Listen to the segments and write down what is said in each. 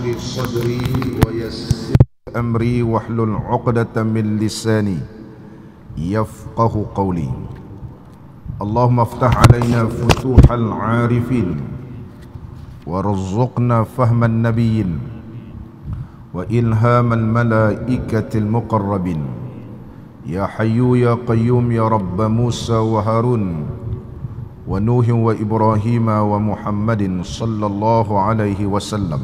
لي صدري ويسر أمري واحلل عقدة من لساني يفقه قولي. اللهم افتح علينا فتوح العارفين وارزقنا فهم النبيين وإلهام الملائكة المقربين. يا حي يا قيوم يا رب موسى وهارون ونوح وإبراهيم ومحمد صلى الله عليه وسلم.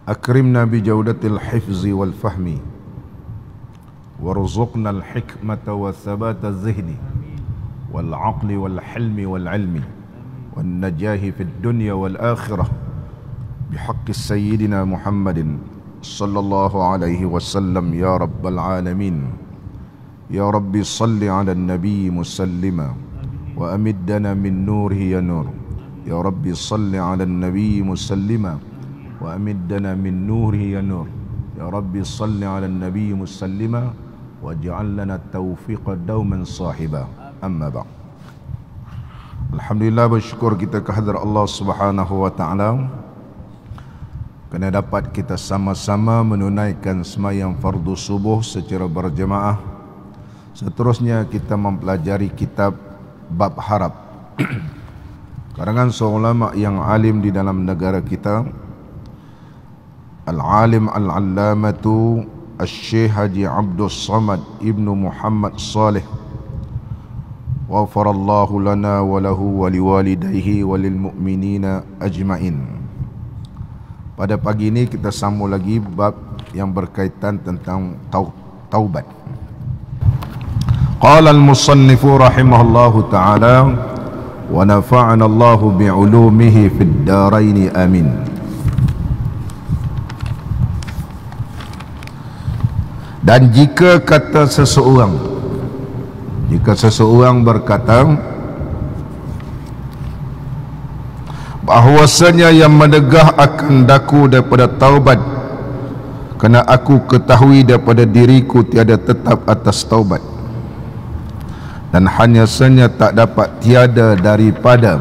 أكرمنا بجودة الحفظ والفهم وارزقنا الحكمة وثبات الذهن والعقل والحلم والعلم والنجاح في الدنيا والآخرة بحق سيدنا محمد صلى الله عليه وسلم يا رب العالمين. يا رب صل على النبي مسلما وأمدنا من نوره يا نور. يا رب صل على النبي مسلما وأمدنا من نوره يا نور. يا رب صل على النبي مسلما واجعل لنا التوفيق دوما صاحبا. أما بعد. Alhamdulillah, bersyukur kita kehadrat Allah Subhanahu wa taala kerana dapat kita sama-sama menunaikan sembahyang fardu subuh secara berjemaah. Seterusnya kita mempelajari kitab Bab Harap karangan seorang ulama yang alim di dalam negara kita, Al-Alim Al-Allamatu Al-Syekh Haji Abdul Samad Ibnu Muhammad Saleh, wafarallahu lana wa lahu wa liwalidayhi wa lilmu'minina ajma'in. Pada pagi ini kita sambung lagi bab yang berkaitan tentang taubat. Qala al-musannifu rahimahullahu ta'ala wa nafa'ana Allahu bi'ulumihi fid darain amin. Dan jika kata seseorang, jika seseorang berkata bahawasanya yang menegah akan daku daripada taubat, kerana aku ketahui daripada diriku tiada tetap atas taubat, dan hanya saja tak dapat tiada daripada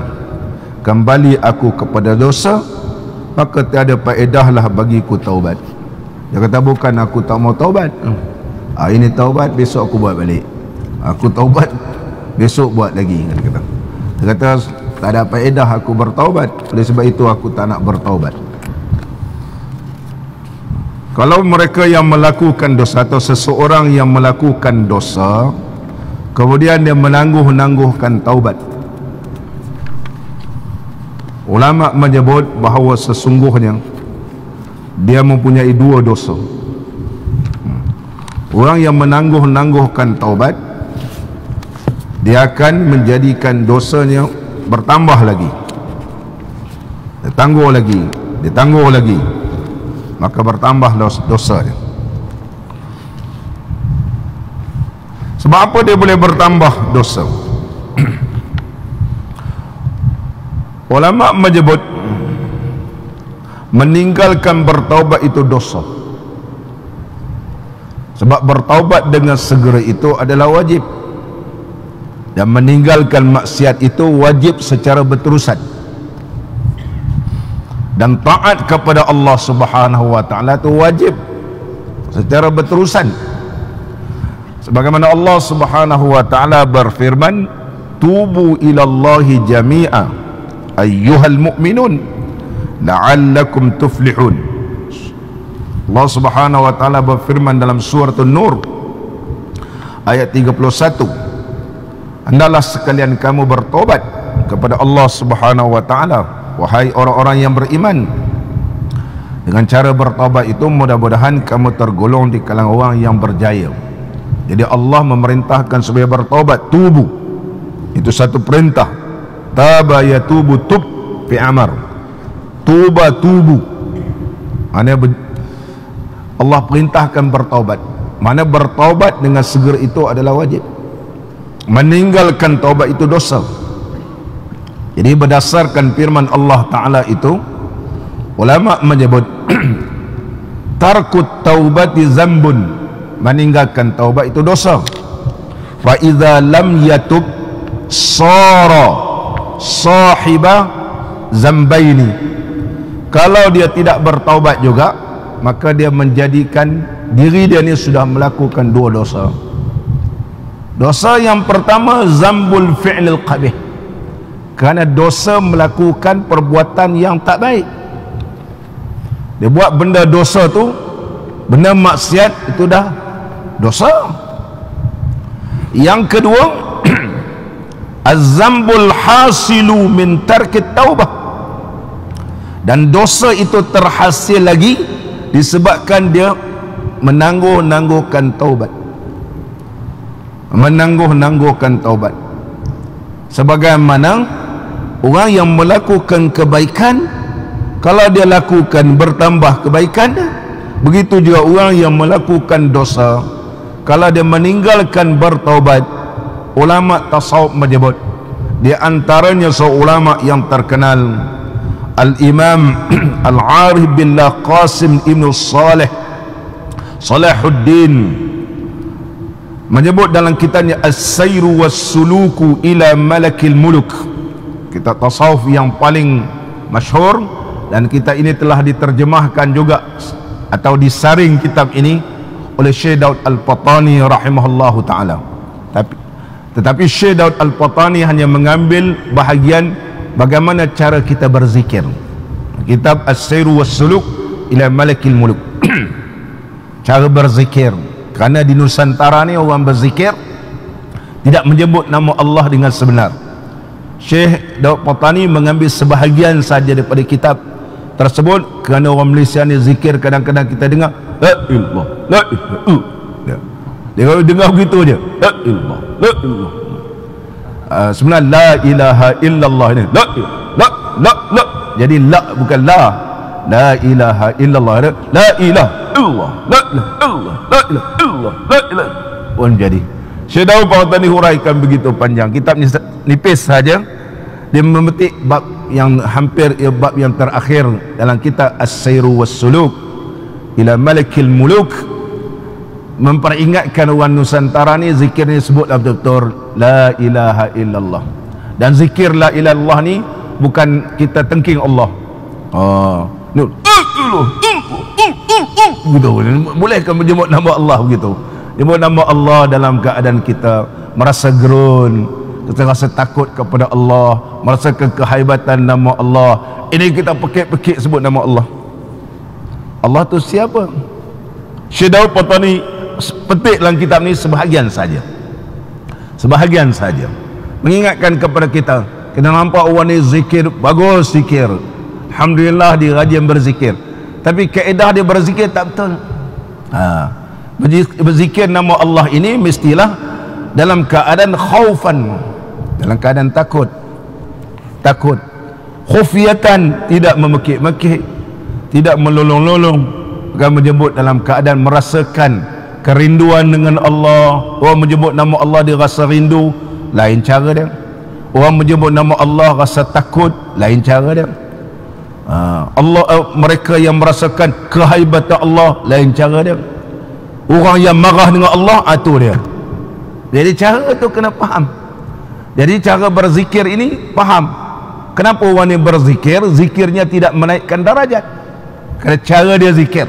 kembali aku kepada dosa, maka tiada faedahlah bagiku taubat. Dia kata bukan aku tak mau taubat, ini taubat besok aku buat balik, aku taubat besok buat lagi. Dia kata tak ada faedah aku bertaubat, oleh sebab itu aku tak nak bertaubat. Kalau mereka yang melakukan dosa atau seseorang yang melakukan dosa kemudian dia menangguh-nangguhkan taubat, ulama menyebut bahawa sesungguhnya dia mempunyai dua dosa. Orang yang menangguh-nangguhkan taubat, dia akan menjadikan dosanya bertambah lagi, ditangguh lagi, maka bertambah dosa dia. Sebab apa dia boleh bertambah dosa? Ulama menyebut meninggalkan bertaubat itu dosa. Sebab bertaubat dengan segera itu adalah wajib, dan meninggalkan maksiat itu wajib secara berterusan. Dan taat kepada Allah Subhanahu wa taala itu wajib secara berterusan. Sebagaimana Allah Subhanahu wa taala berfirman, tubu ilallahi jami'a ayyuhal mu'minun la'allakum tuflihun. Allah Subhanahu wa taala berfirman dalam surah An-Nur ayat 31, hendaklah sekalian kamu bertobat kepada Allah Subhanahu wa taala, wahai orang-orang yang beriman. Dengan cara bertobat itu mudah-mudahan kamu tergolong di kalangan orang yang berjaya. Jadi Allah memerintahkan supaya bertobat, tubu. Itu satu perintah. Taba yatubu tub fi amar. Tuba tubu. Mana Allah perintahkan bertaubat. Mana bertaubat dengan segera itu adalah wajib. Meninggalkan taubat itu dosa. Jadi berdasarkan firman Allah Ta'ala itu, ulama menyebut tarkut taubati zambun, meninggalkan taubat itu dosa. Fa idza lam yatub sara sahiba zambaini, Kalau dia tidak bertaubat juga, maka dia menjadikan diri dia ni sudah melakukan dua dosa. Dosa yang pertama, zambul fi'lil qabih, kerana dosa melakukan perbuatan yang tak baik. Dia buat benda dosa tu, benda maksiat, itu dah dosa. Yang kedua, az-zambul hasilu min tarkit taubah, dan dosa itu terhasil lagi disebabkan dia menangguh-nangguhkan taubat. Menangguh-nangguhkan taubat. Sebagaimana orang yang melakukan kebaikan, kalau dia lakukan bertambah kebaikan, begitu juga orang yang melakukan dosa, kalau dia meninggalkan bertaubat. Ulama tasawuf menyebut, di antaranya seorang ulama yang terkenal, Al-Imam Al-Arif Billah Qasim Ibn Salahuddin, menyebut dalam kitabnya As-Sayru Was-Suluku ila Malakil Muluk, kitab tasawuf yang paling masyhur, dan kitab ini telah diterjemahkan juga atau disaring kitab ini oleh Syekh Daud Al-Patani rahimahullahu ta'ala. Tetapi Syekh Daud Al-Patani hanya mengambil bahagian bagaimana cara kita berzikir. Kitab As-Sayru Was-Suluk ila Malakil Muluk. Cara berzikir, kerana di Nusantara ni orang berzikir tidak menyebut nama Allah dengan sebenar. Syekh Daud Patani mengambil sebahagian saja daripada kitab tersebut, kerana orang Malaysia ni zikir kadang-kadang kita dengar la ilallah, la ilallah. Dia kalau dengar begitu je, la ilallah, la ilallah. Sebenarnya la ilaha illallah ini la. Jadi la bukan la ilaha illallah, la ilaha illallah, la ilaha illallah, la ilaha illallah, la ilaha. Pun jadi Syekh Daud Patani huraikan begitu panjang. Kitab ni nipis saja. Dia memetik bab yang hampir bab yang terakhir dalam kitab As-Sayru Was-Suluk ila Malakil Muluk, memperingatkan orang Nusantara ni zikir ni sebutlah betul-betul la ilaha illallah. Dan zikir la ilaha illallah ni bukan kita tengking Allah. Begitu. Bolehkah menyebut nama Allah begitu? Menyebut nama Allah dalam keadaan kita merasa gerun, kita rasa takut kepada Allah, merasakan kehebatan nama Allah. Ini kita pekik-pekik sebut nama Allah. Allah tu siapa? Syekh Daud Patani petik dalam kitab ni sebahagian saja. Sebahagian saja. Mengingatkan kepada kita, kena nampak orang ni zikir, bagus zikir. Alhamdulillah dia rajin berzikir. Tapi kaedah dia berzikir tak betul. Berzikir nama Allah ini mestilah dalam keadaan khaufan, dalam keadaan takut. Khufiyatan, tidak memekik-mekik, tidak melolong-lolong, bukan menyebut dalam keadaan merasakan kerinduan dengan Allah. Orang menyebut nama Allah dia rasa rindu, lain cara dia. Orang menyebut nama Allah rasa takut, lain cara dia. Mereka yang merasakan kehebatan Allah, lain cara dia. Orang yang marah dengan Allah, itu dia. Jadi cara tu kena faham. Jadi cara berzikir ini faham. Kenapa orang ni berzikir, zikirnya tidak menaikkan darajat? Kerana cara dia zikir.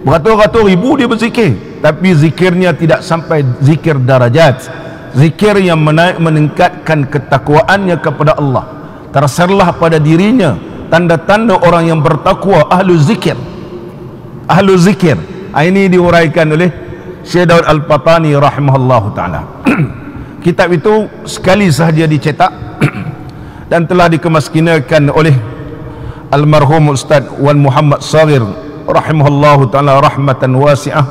Beratus-ratus ribu dia berzikir, tapi zikirnya tidak sampai zikir darajat. Zikir yang meningkatkan ketakwaannya kepada Allah. Terserlah pada dirinya tanda-tanda orang yang bertakwa, ahlu zikir. Ahlu zikir. Ini diuraikan oleh Syekh Daud Al-Patani rahimahullahu ta'ala. Kitab itu sekali sahaja dicetak dan telah dikemaskinakan oleh almarhum Ustaz Wan Muhammad Saghir rahimahullahu ta'ala rahmatan wasi'ah,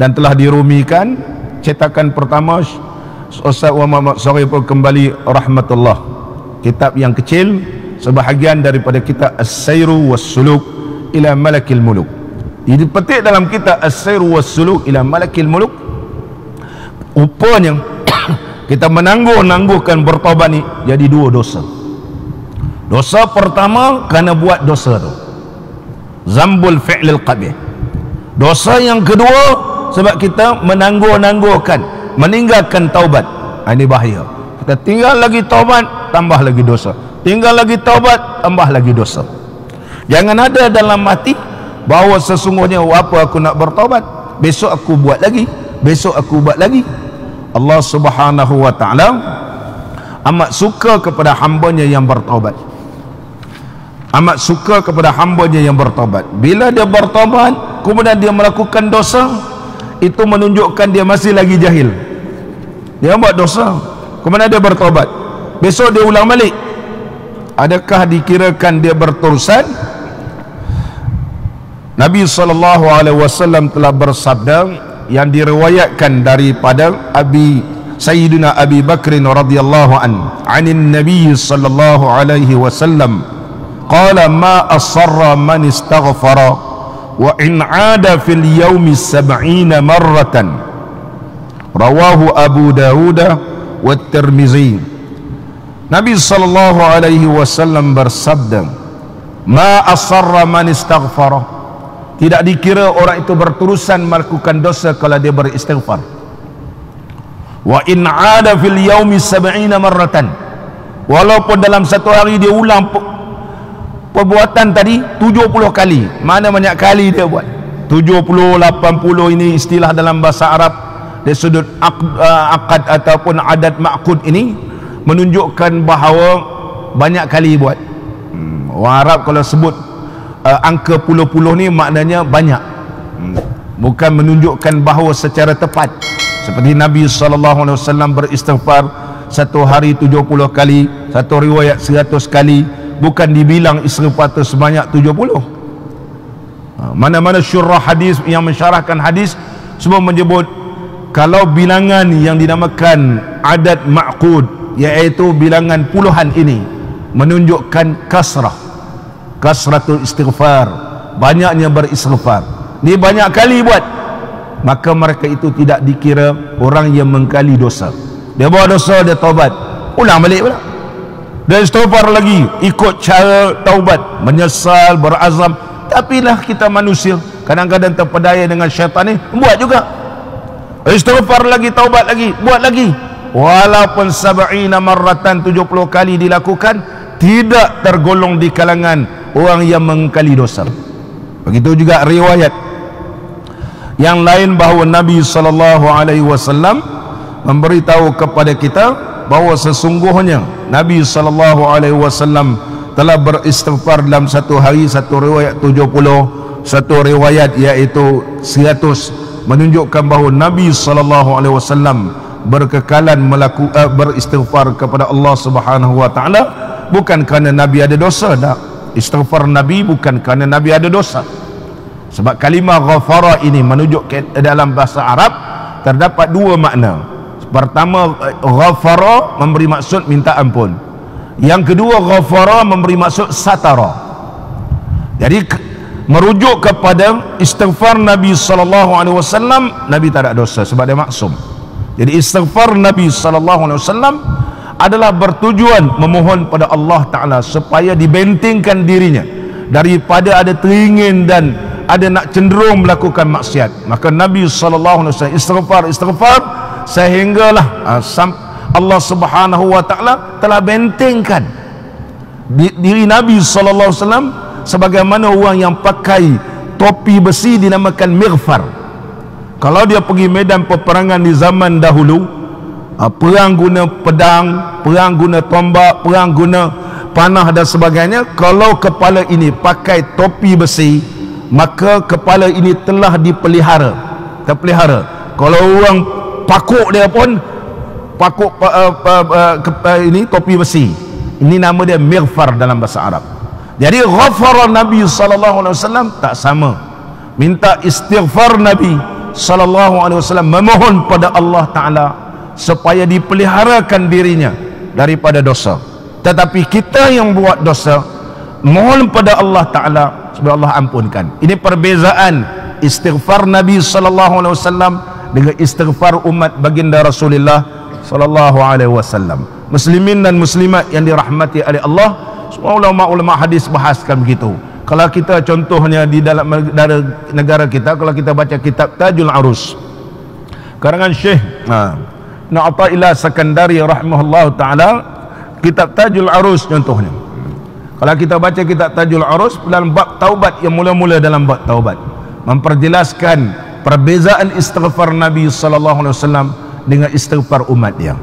dan telah dirumikan. Cetakan pertama Ustaz Wan Muhammad Saghir pun kembali rahmatullah. Kitab yang kecil, sebahagian daripada kitab As-Sayru Was-Suluk ila Malakil Muluk. Dipetik dalam kitab As-Sayru Was-Suluk ila Malakil Muluk. Rupanya kita menangguh-nangguhkan bertaubat ni jadi dua dosa. Dosa pertama kerana buat dosa tu, zambul fi'lil qabih. Dosa yang kedua sebab kita menangguh-nangguhkan, meninggalkan taubat. Ini bahaya. Kita tinggal lagi taubat, tambah lagi dosa. Tinggal lagi taubat, tambah lagi dosa. Jangan ada dalam hati bahawa sesungguhnya apa aku nak bertaubat, besok aku buat lagi, besok aku buat lagi. Allah Subhanahu wa ta'ala amat suka kepada hambanya yang bertaubat, amat suka kepada hambanya yang bertaubat. Bila dia bertaubat kemudian dia melakukan dosa, itu menunjukkan dia masih lagi jahil. Dia buat dosa kemudian dia bertaubat, besok dia ulang balik, adakah dikirakan dia berterusan? Nabi SAW telah bersabda yang diriwayatkan daripada Sayyidina Abi Bakr radhiyallahu anin Nabi sallallahu alaihi wasallam qala ma asarra man istaghfara wa in 'ada fil yawmi 70 marratan, rawahu Abu Dawud wa Tirmizi. Nabi sallallahu alaihi wasallam bersabda, ma asarra man istaghfara, tidak dikira orang itu berterusan melakukan dosa kalau dia beristighfar. Wa in 'ada fil yaumi 70 marratan, walaupun dalam satu hari dia ulang perbuatan tadi 70 kali. Mana banyak kali dia buat? 70, 80 ini istilah dalam bahasa Arab dari sudut akad ataupun adat ma'qud ini menunjukkan bahawa banyak kali buat. Orang Arab kalau sebut angka puluh-puluh ni maknanya banyak, bukan menunjukkan bahawa secara tepat. Seperti Nabi SAW beristighfar satu hari 70 kali, satu riwayat 100 kali, bukan dibilang istighfar itu sebanyak 70. Mana-mana syurah hadis yang mensyarahkan hadis semua menyebut kalau bilangan yang dinamakan adat ma'qud, iaitu bilangan puluhan ini, menunjukkan kasratul istighfar, banyaknya beristighfar. Ni banyak kali buat, maka mereka itu tidak dikira orang yang mengkali dosa. Dia buat dosa, dia taubat, ulang balik pula, dia istighfar lagi, ikut cara taubat, menyesal, berazam. Tapi lah kita manusia kadang-kadang terpedaya dengan syaitan ni, buat juga, istighfar lagi, taubat lagi, buat lagi. Walaupun 70 marratan, 70 kali dilakukan, tidak tergolong di kalangan orang yang mengkali dosa. Begitu juga riwayat yang lain bahawa Nabi SAW memberitahu kepada kita bahawa sesungguhnya Nabi SAW telah beristighfar dalam satu hari, satu riwayat 70, satu riwayat iaitu 100, menunjukkan bahawa Nabi SAW berkekalan beristighfar kepada Allah Subhanahu wa ta'ala, bukan kerana Nabi ada dosa. Tak, istighfar Nabi bukan kerana Nabi ada dosa. Sebab kalimah ghafara ini menunjuk dalam bahasa Arab terdapat dua makna. Pertama, ghafara memberi maksud minta ampun. Yang kedua, ghafara memberi maksud satara. Jadi merujuk kepada istighfar Nabi SAW, Nabi tak ada dosa sebab dia maksum. Jadi istighfar Nabi SAW adalah bertujuan memohon pada Allah Ta'ala supaya dibentengkan dirinya daripada ada teringin dan ada nak cenderung melakukan maksiat. Maka Nabi SAW istighfar sehinggalah Allah Subhanahu wa ta'ala telah bentengkan diri Nabi SAW sebagaimana orang yang pakai topi besi dinamakan mighfar. Kalau dia pergi medan peperangan di zaman dahulu, perang guna pedang, perang guna tombak, perang guna panah dan sebagainya, kalau kepala ini pakai topi besi, maka kepala ini telah terpelihara. Kalau orang pakuk dia pun pakuk ini topi besi, ini nama dia mighfar dalam bahasa Arab. Jadi ghafara Nabi SAW tak sama. Minta istighfar Nabi SAW, memohon pada Allah Ta'ala supaya dipeliharakan dirinya daripada dosa. Tetapi kita yang buat dosa, mohon pada Allah Ta'ala supaya Allah ampunkan. Ini perbezaan istighfar Nabi SAW dengan istighfar umat baginda Rasulullah SAW. Muslimin dan muslimat yang dirahmati oleh Allah, semua ulama-ulama hadis bahaskan begitu. Kalau kita contohnya di dalam negara kita, kalau kita baca kitab Tajul Arus karangan Syekh Athaillah Sakandari rahimahullah ta'ala, kitab Tajul Arus contohnya, Kalau kita baca kitab Tajul Arus dalam bab taubat, yang mula-mula dalam bab taubat memperjelaskan perbezaan istighfar Nabi sallallahu alaihi wasallam dengan istighfar umat dia.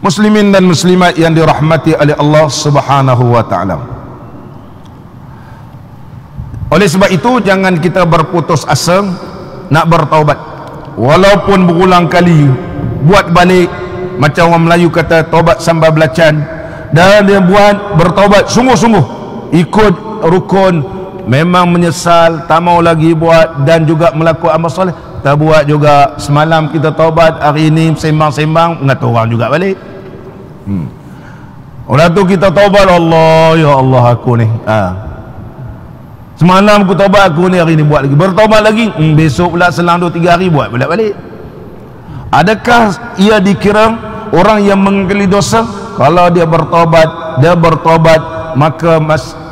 Muslimin dan muslimat yang dirahmati oleh Allah Subhanahu wa taala. Oleh sebab itu jangan kita berputus asa nak bertaubat. Walaupun berulang kali buat balik, macam orang Melayu kata taubat sambil belacan, dan dia buat bertaubat sungguh-sungguh, ikut rukun, memang menyesal, tak mau lagi buat, dan juga melakukan amal soleh, tak buat juga. Semalam kita taubat, hari ini sembang-sembang mengata orang juga balik. Orang tu kita taubat, Allah, ya Allah aku ni, semalam aku taubat, aku ni hari ni buat lagi, bertaubat lagi, besok pula selang 2-3 hari buat pula balik. Adakah ia dikira orang yang menggali dosa? Kalau dia bertaubat maka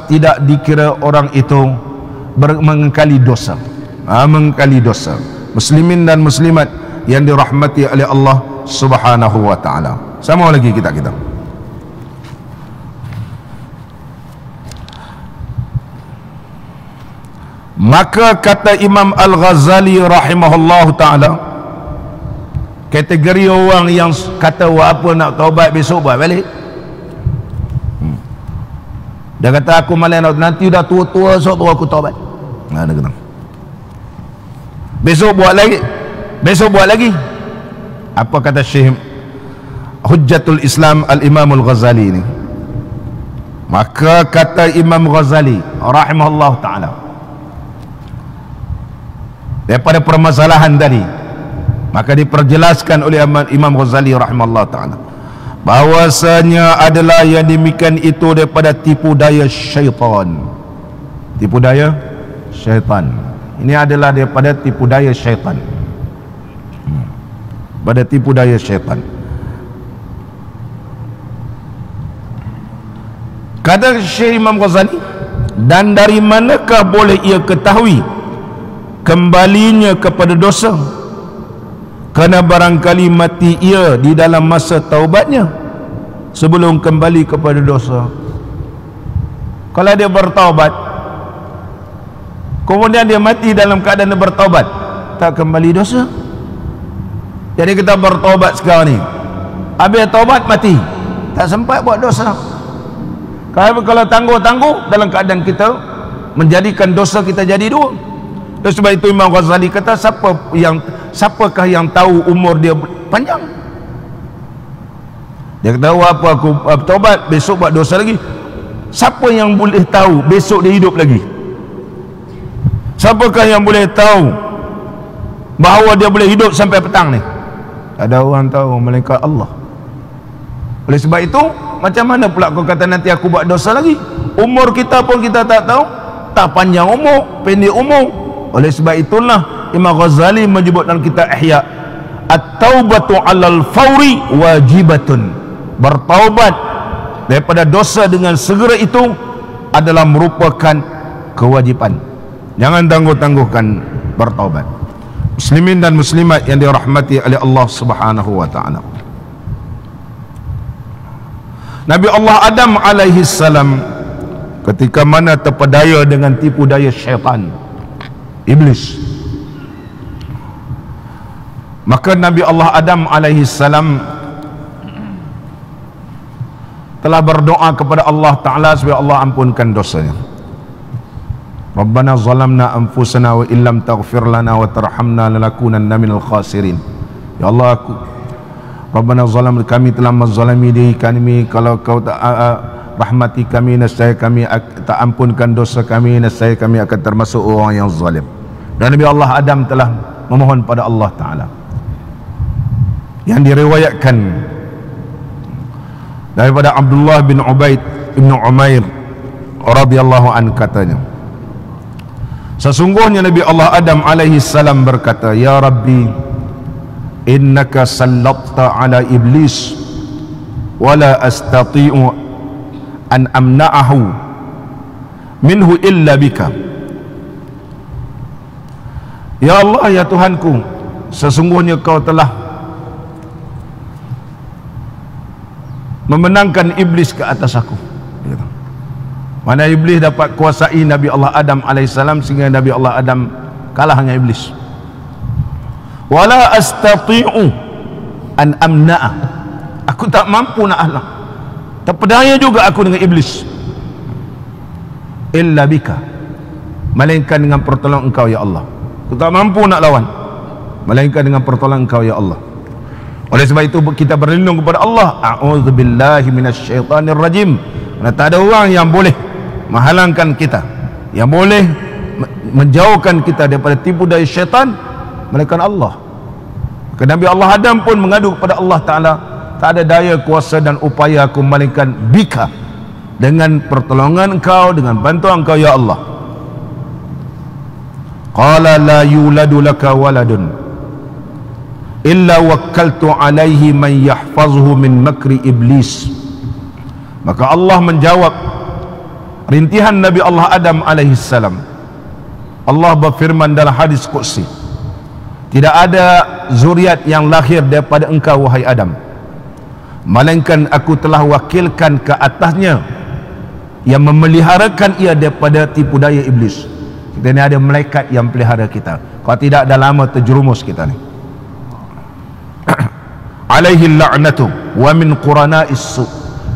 tidak dikira orang itu mengingkari dosa. Mengingkari dosa. Muslimin dan muslimat yang dirahmati oleh Allah Subhanahu wa taala. Sama lagi kita. Maka kata Imam Al-Ghazali rahimahullahu taala, kategori orang yang kata apa nak taubat besok buat balik. Dia kata aku malas nanti dah tua-tua esok tu aku taubat. Dia kata besok buat lagi. Apa kata Syekh Hujjatul Islam Al-Imam Al-Ghazali ini? Maka kata Imam Ghazali rahimahullah ta'ala, daripada permasalahan tadi, maka diperjelaskan oleh Imam Ghazali rahimahullah ta'ala bahwasanya adalah yang demikian itu daripada tipu daya syaitan. Tipu daya syaitan ini adalah daripada tipu daya syaitan. Pada tipu daya syaitan. Kata Syekh Imam Ghazali, dan dari manakah boleh ia ketahui kembalinya kepada dosa? Kerana barangkali mati ia di dalam masa taubatnya sebelum kembali kepada dosa. Kalau dia bertaubat kemudian dia mati dalam keadaan dia bertaubat, tak kembali dosa. Jadi kita bertaubat sekarang ni, habis taubat mati, tak sempat buat dosa. Kalau tangguh-tangguh dalam keadaan kita menjadikan dosa kita jadi dua. Dan sebab itu Imam Ghazali kata, siapakah yang tahu umur dia panjang? Dia kata apa aku taubat besok buat dosa lagi. Siapa yang boleh tahu besok dia hidup lagi? Siapakah yang boleh tahu bahawa dia boleh hidup sampai petang ni? Tak ada orang tahu melainkan Allah. Oleh sebab itu, macam mana pula kau kata nanti aku buat dosa lagi? Umur kita pun kita tak tahu, tak panjang umur, pendek umur. Oleh sebab itulah Imam Ghazali menyebut dalam kitab Ihya, at-taubatu 'alal fawri wajibatun. Bertaubat daripada dosa dengan segera itu adalah merupakan kewajipan. Jangan tangguh-tangguhkan bertaubat. Muslimin dan muslimat yang dirahmati oleh Allah Subhanahu wa taala. Nabi Allah Adam alaihi salam ketika mana terpedaya dengan tipu daya syaitan, iblis, maka Nabi Allah Adam alaihi salam telah berdoa kepada Allah Ta'ala supaya Allah ampunkan dosanya. Rabbana zalamna anfusana wa illam taghfir lana wa tarhamna lanakunanna minal khasirin. Ya Allah, Rabbana zalam, kami telah menzalimi diri kami, kalau kau tak rahmati kami, nescaya kami tak ampunkan dosa kami, nescaya kami akan termasuk orang yang zalim. Dan Nabi Allah Adam telah memohon pada Allah Ta'ala. Yang diriwayatkan daripada Abdullah bin Ubaid bin Umair radhiyallahu an katanya, sesungguhnya Nabi Allah Adam alaihi salam berkata, ya Rabbi, innaka sallatta ala iblis wala astati'u an amna'ahu minhu illa bika. Ya Allah, ya Tuhanku, sesungguhnya kau telah memenangkan iblis ke atas aku. Mana iblis dapat kuasai Nabi Allah Adam alaihissalam sehingga Nabi Allah Adam kalah dengan iblis. Wala astati'u an amna'a, aku tak mampu nak halang, terpedaya juga aku dengan iblis, illa bika, melainkan dengan pertolongan engkau ya Allah. Aku tak mampu nak lawan melainkan dengan pertolongan engkau ya Allah. Oleh sebab itu kita berlindung kepada Allah. A'udzubillahi minasyaitanir rajim. Karena tak ada orang yang boleh menghalangkan kita, yang boleh menjauhkan kita daripada tipu daya syaitan melainkan Allah. Maka Nabi Allah Adam pun mengadu kepada Allah Ta'ala, tak ada daya, kuasa dan upaya aku melainkan bika, dengan pertolongan engkau, dengan bantuan engkau ya Allah. Qala la yuladu laka waladun illa wakkaltu alaihi man yahfazuhu min makri iblis. Maka Allah menjawab rintihan Nabi Allah Adam alaihissalam. Allah berfirman dalam hadis qudsi, tidak ada zuriat yang lahir daripada engkau wahai Adam, melainkan aku telah wakilkan ke atasnya yang memeliharakan ia daripada tipu daya iblis. Kita ni ada malaikat yang pelihara kita, kalau tidak dah lama terjerumus kita ni. Alaihi la'natu wa min qurana'is su',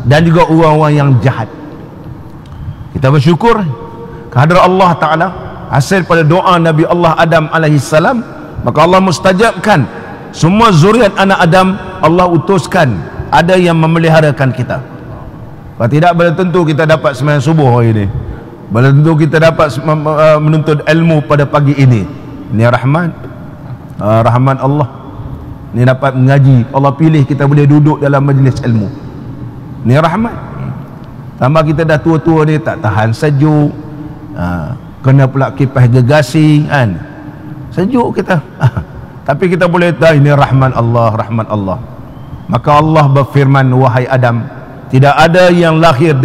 dan juga orang-orang yang jahat. Kita bersyukur kehadrat Allah Ta'ala hasil pada doa Nabi Allah Adam alaihissalam, maka Allah mustajabkan semua zuriat anak Adam. Allah utuskan ada yang memeliharakan kita. Kalau tidak, belum tentu kita dapat sembahyang subuh hari ini, belum tentu kita dapat menuntut ilmu pada pagi ini. Ini rahmat, rahmat Allah. Ini dapat mengaji, Allah pilih kita boleh duduk dalam majlis ilmu. Ini rahmat. Tambah kita dah tua-tua ni, tak tahan sejuk, kena pula kipas gegasi kan, sejuk kita. Tapi kita boleh tahu ini rahmat Allah, rahmat Allah. Maka Allah berfirman, wahai Adam, tidak ada yang lahir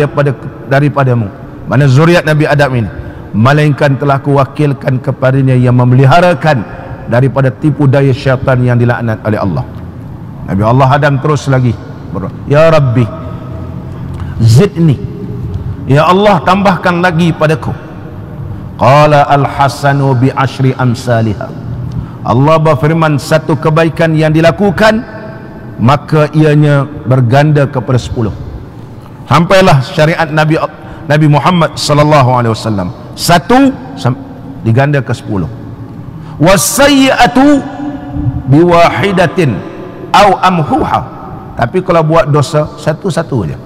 daripadamu, mana zuriat Nabi Adam ini, melainkan telah kuwakilkan kepadanya yang memeliharakan daripada tipu daya syaitan yang dilaknat oleh Allah. Nabi Allah Adam terus lagi berdoa, ya Rabbi zidni, ya Allah tambahkan lagi padaku. Qala al-hasanu bi ashri amsalihah. Allah berfirman, satu kebaikan yang dilakukan maka ianya berganda kepada 10. Sampailah syariat Nabi Muhammad sallallahu alaihi wasallam, satu diganda ke 10. Wasayyi'atu biwahidatin au amhuha, tapi kalau buat dosa satu-satu aja,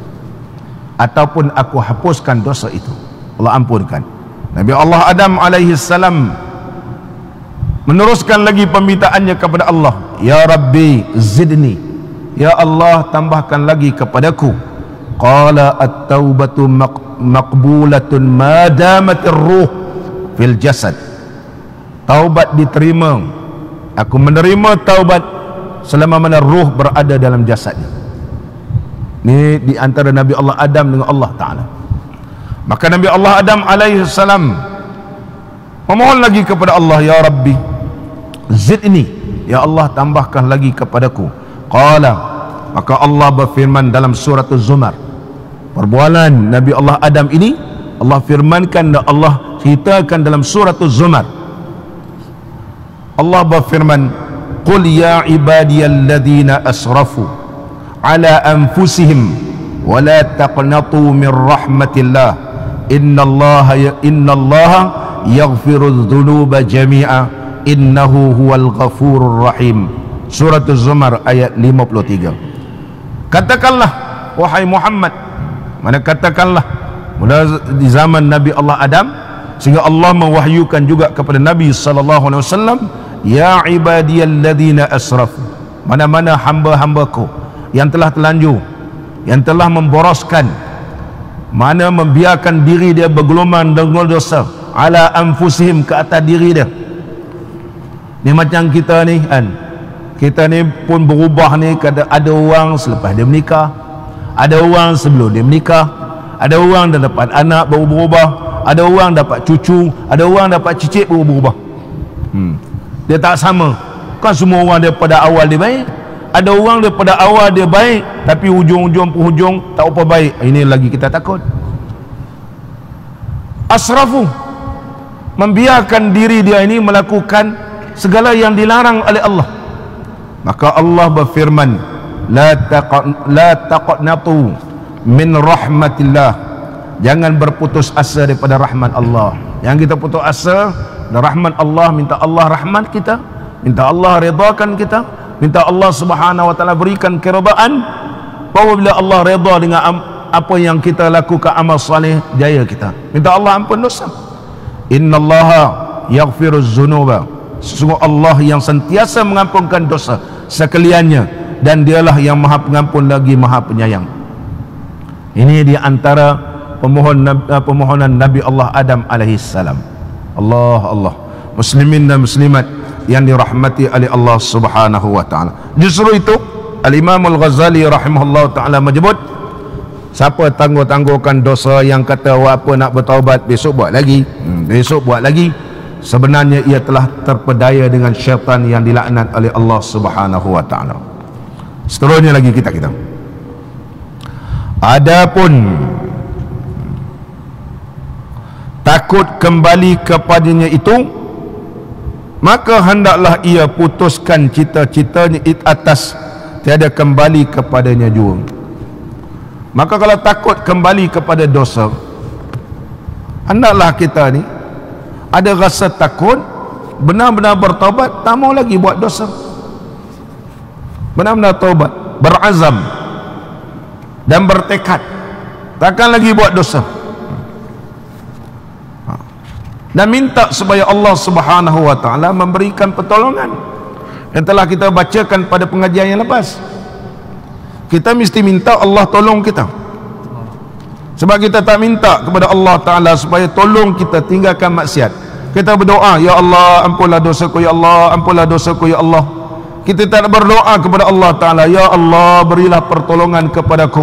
ataupun aku hapuskan dosa itu, Allah ampunkan. Nabi Allah Adam alaihi salam meneruskan lagi permintaannya kepada Allah, ya Rabbi zidni, ya Allah tambahkan lagi kepadaku. Qala at-taubatu maqbulatun ma damatir ruh fil jasad. Taubat diterima, aku menerima taubat selama mana ruh berada dalam jasadnya. Ini di antara Nabi Allah Adam dengan Allah Ta'ala. Maka Nabi Allah Adam alaihi salam memohon lagi kepada Allah, ya Rabbi zidni, ya Allah tambahkan lagi kepadaku. Qala, maka Allah berfirman dalam surah Az-Zumar, perbualan Nabi Allah Adam ini Allah firmankan dan Allah ceritakan dalam surah Az-Zumar. Allah berfirman, qul ya ibadiyalladzina asrafu ala anfusihim wa la taqnatu min rahmatillah innallaha yaghfiru dzunuba jami'a innahu huwal ghafurur rahim. Surah Az-Zumar ayat 53. Katakanlah wahai Muhammad, mana katakanlah mula di zaman Nabi Allah Adam sehingga Allah mewahyukan juga kepada Nabi sallallahu alaihi wasallam, ya ibadiyalladzina asrafu, mana-mana hamba-hambaku yang telah telanjur, yang telah memboroskan, mana membiarkan diri dia bergelumang dengan dosa, ala anfusihim, ke atas diri dia. Ni macam kita ni kan, kita ni pun berubah ni. Ada orang selepas dia menikah, ada orang sebelum dia menikah, ada orang dah dapat anak baru berubah, ada orang dapat cucu, ada orang dapat cicit baru berubah. Dia tak sama. Kan semua orang daripada awal dia baik, ada orang daripada awal dia baik tapi hujung-hujung penghujung tak apa baik. Ini lagi kita takut. asrafu, membiarkan diri dia ini melakukan segala yang dilarang oleh Allah. Maka Allah berfirman, la taqnatu min rahmatillah, jangan berputus asa daripada rahmat Allah. Yang kita putus asa dari rahmat Allah, minta Allah rahmat kita, minta Allah redakan kita, minta Allah subhanahu wa ta'ala berikan keredaan, bahawa bila Allah reda dengan apa yang kita lakukan amal salih, jaya kita. Minta Allah ampun dosa. Innallaha yaghfiruz dzunuba, sesungguhnya Allah yang sentiasa mengampunkan dosa sekaliannya, dan dialah yang maha pengampun lagi maha penyayang. Ini di antara permohonan Nabi Allah Adam alaihi salam. Allah muslimin dan muslimat yang dirahmati oleh Allah subhanahu wa ta'ala. Justru itu Al-Imam Al-Ghazali rahimahullah ta'ala menyebut, siapa tangguh-tangguhkan dosa yang kata apa nak bertaubat besok buat lagi, besok buat lagi, sebenarnya ia telah terpedaya dengan syaitan yang dilaknat oleh Allah subhanahu wa ta'ala. Seterusnya lagi kita adapun takut kembali kepadanya itu, maka hendaklah ia putuskan cita-citanya atas tiada kembali kepadanya jua. Maka kalau takut kembali kepada dosa, hendaklah kita ni ada rasa takut, benar-benar bertaubat, tak mau lagi buat dosa, benar-benar taubat, berazam dan bertekad takkan lagi buat dosa, dan minta supaya Allah subhanahu wa ta'ala memberikan pertolongan yang telah kita bacakan pada pengajian yang lepas. Kita mesti minta Allah tolong kita, sebab kita tak minta kepada Allah ta'ala supaya tolong kita tinggalkan maksiat. Kita berdoa, ya Allah ampunlah dosaku, ya Allah ampunlah dosaku, ya Allah. Kita tak berdoa kepada Allah ta'ala, ya Allah berilah pertolongan kepadaku,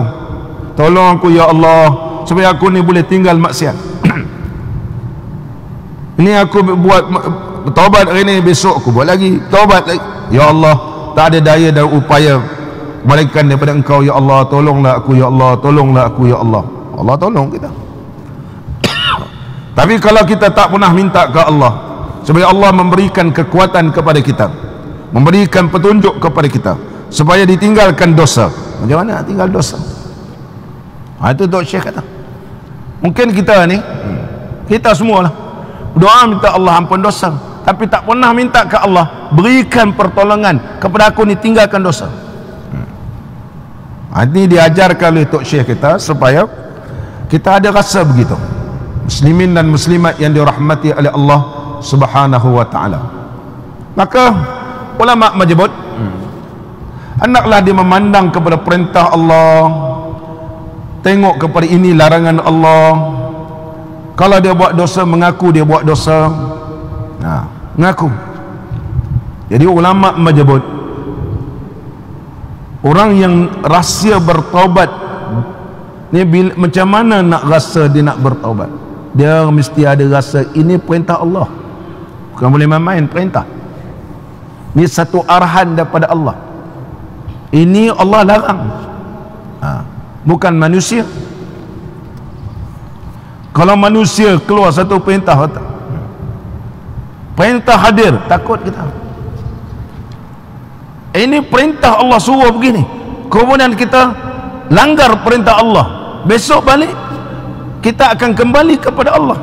tolong aku ya Allah supaya aku ni boleh tinggal maksiat. Ini aku buat taubat hari ni, besok aku buat lagi, taubat lagi. Ya Allah, tak ada daya dan upaya melainkan daripada Engkau ya Allah, tolonglah aku ya Allah, tolonglah aku ya Allah. Allah tolong kita. Tapi kalau kita tak pernah minta ke Allah supaya Allah memberikan kekuatan kepada kita, memberikan petunjuk kepada kita supaya ditinggalkan dosa, macam mana nak tinggal dosa? Itu Dr. Syekh kata. Mungkin kita ni, kita semualah doa minta Allah ampun dosa, tapi tak pernah minta ke Allah berikan pertolongan kepada aku ni tinggalkan dosa. Ini diajarkan oleh Tok Syekh kita supaya kita ada rasa begitu. Muslimin dan muslimat yang dirahmati oleh Allah subhanahu wa ta'ala. Maka ulama menyebut, hendaklah dia memandang kepada perintah Allah, tengok kepada ini larangan Allah. Kalau dia buat dosa, mengaku dia buat dosa, mengaku. Jadi ulama menyebut, orang yang rahsia bertaubat ni macam mana nak rasa dia nak bertaubat? Dia mesti ada rasa ini perintah Allah, bukan boleh main-main perintah. Ini satu arahan daripada Allah, ini Allah larang, bukan manusia. Kalau manusia keluar satu perintah hadir, takut kita. Ini perintah Allah suruh begini, kemudian kita langgar perintah Allah, besok balik kita akan kembali kepada Allah.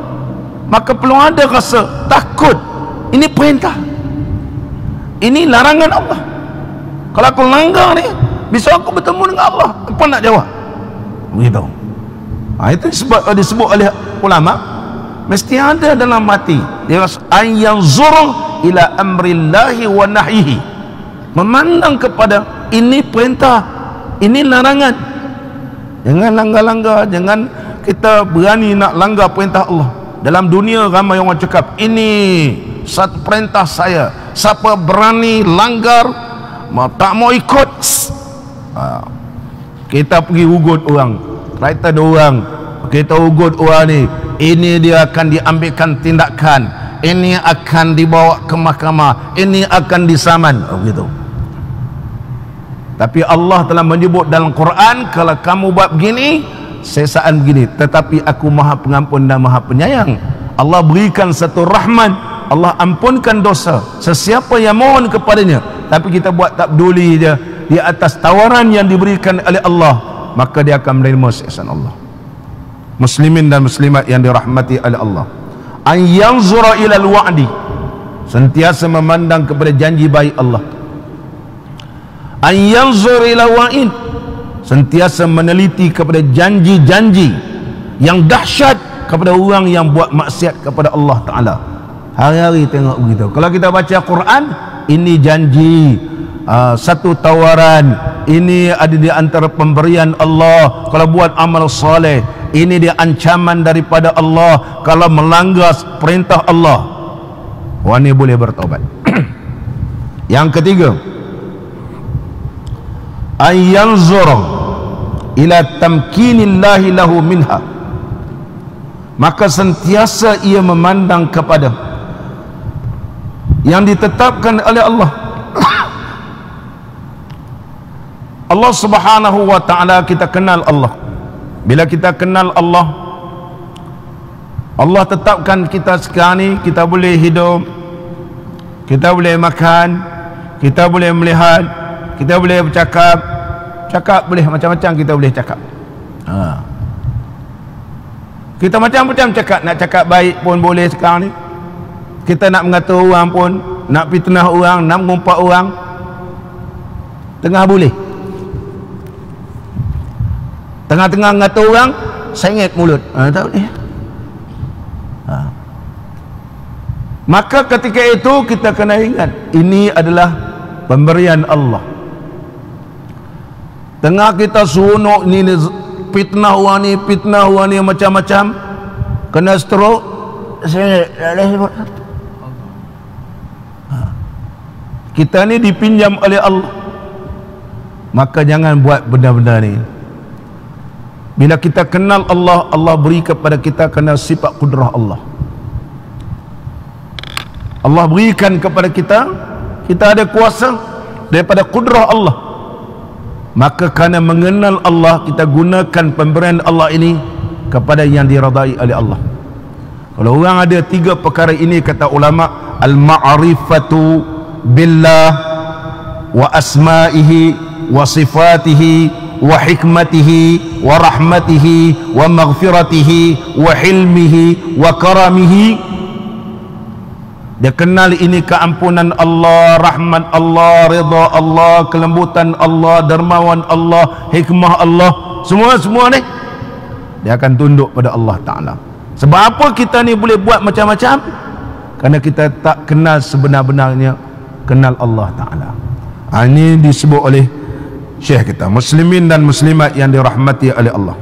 Maka perlu ada rasa takut, ini perintah, ini larangan Allah. Kalau aku langgar ni, besok aku bertemu dengan Allah, apa nak jawab? Begitu. Itu disebut oleh ulama, mesti ada dalam hati dia rasa ayanzur ila amrillahi wa nahyihi, memandang kepada ini perintah, ini larangan. Jangan langgar-langgar, jangan kita berani nak langgar perintah Allah. Dalam dunia ramai orang cakap ini satu perintah saya, siapa berani langgar, tak mau ikut, kita pergi ugut orang, kata ada orang, kita ugut orang ni, ini dia akan diambilkan tindakan, ini akan dibawa ke mahkamah, ini akan disaman, begitu. Tapi Allah telah menyebut dalam Quran, kalau kamu buat begini, sesaan begini, tetapi aku Maha Pengampun dan Maha Penyayang. Allah berikan satu rahmat, Allah ampunkan dosa sesiapa yang mohon kepadanya. Tapi kita buat tak peduli dia di atas tawaran yang diberikan oleh Allah, maka dia akan menerima siksaan Allah. Muslimin dan muslimat yang dirahmati oleh Allah, an yanzura ilal wa'di, sentiasa memandang kepada janji baik Allah. An yanzur ila wa'id, sentiasa meneliti kepada janji-janji yang dahsyat kepada orang yang buat maksiat kepada Allah Ta'ala. Hari-hari tengok begitu. Kalau kita baca Quran, ini janji, satu tawaran, ini ada di antara pemberian Allah kalau buat amal soleh, ini dia ancaman daripada Allah kalau melanggar perintah Allah. Wah, ini boleh bertaubat. Yang ketiga, ayyanzur ila tamkinillahi lahu minha, maka sentiasa ia memandang kepada yang ditetapkan oleh Allah. Allah Subhanahu wa ta'ala, kita kenal Allah. Bila kita kenal Allah, Allah tetapkan kita sekarang ni, kita boleh hidup, kita boleh makan, kita boleh melihat, kita boleh bercakap. Cakap boleh macam-macam, kita boleh cakap. Kita macam-macam cakap. Nak cakap baik pun boleh sekarang ni. Kita nak mengata orang pun, nak fitnah orang, nak mengumpat orang, tengah boleh. Tengah-tengah mengata orang, sengit mulut, tak boleh. Maka ketika itu kita kena ingat, ini adalah pemberian Allah. Tengah kita seronok ni, fitnah orang ni macam-macam, kena stroke, sengit, tak boleh sebut. Kita ni dipinjam oleh Allah, maka jangan buat benda-benda ni. Bila kita kenal Allah, Allah beri kepada kita kenal sifat kudrah Allah. Allah berikan kepada kita, kita ada kuasa daripada kudrah Allah. Maka kerana mengenal Allah, kita gunakan pemberian Allah ini kepada yang diradai oleh Allah. Kalau orang ada tiga perkara ini, kata ulama, al-ma'rifatu billah wa asma'ihi wa sifatihi wa hikmatihi wa rahmatihi wa maghfiratihi wa hilmihi wa karamihi. Dia kenal ini keampunan Allah, rahmat Allah, redha Allah, kelembutan Allah, dermawan Allah, hikmah Allah, semua ni dia akan tunduk pada Allah Ta'ala. Sebab apa kita ni boleh buat macam-macam? Kerana kita tak kenal sebenar-benarnya kenal Allah Ta'ala. Ini disebut oleh Syekh kita, muslimin dan muslimat yang dirahmati oleh Allah.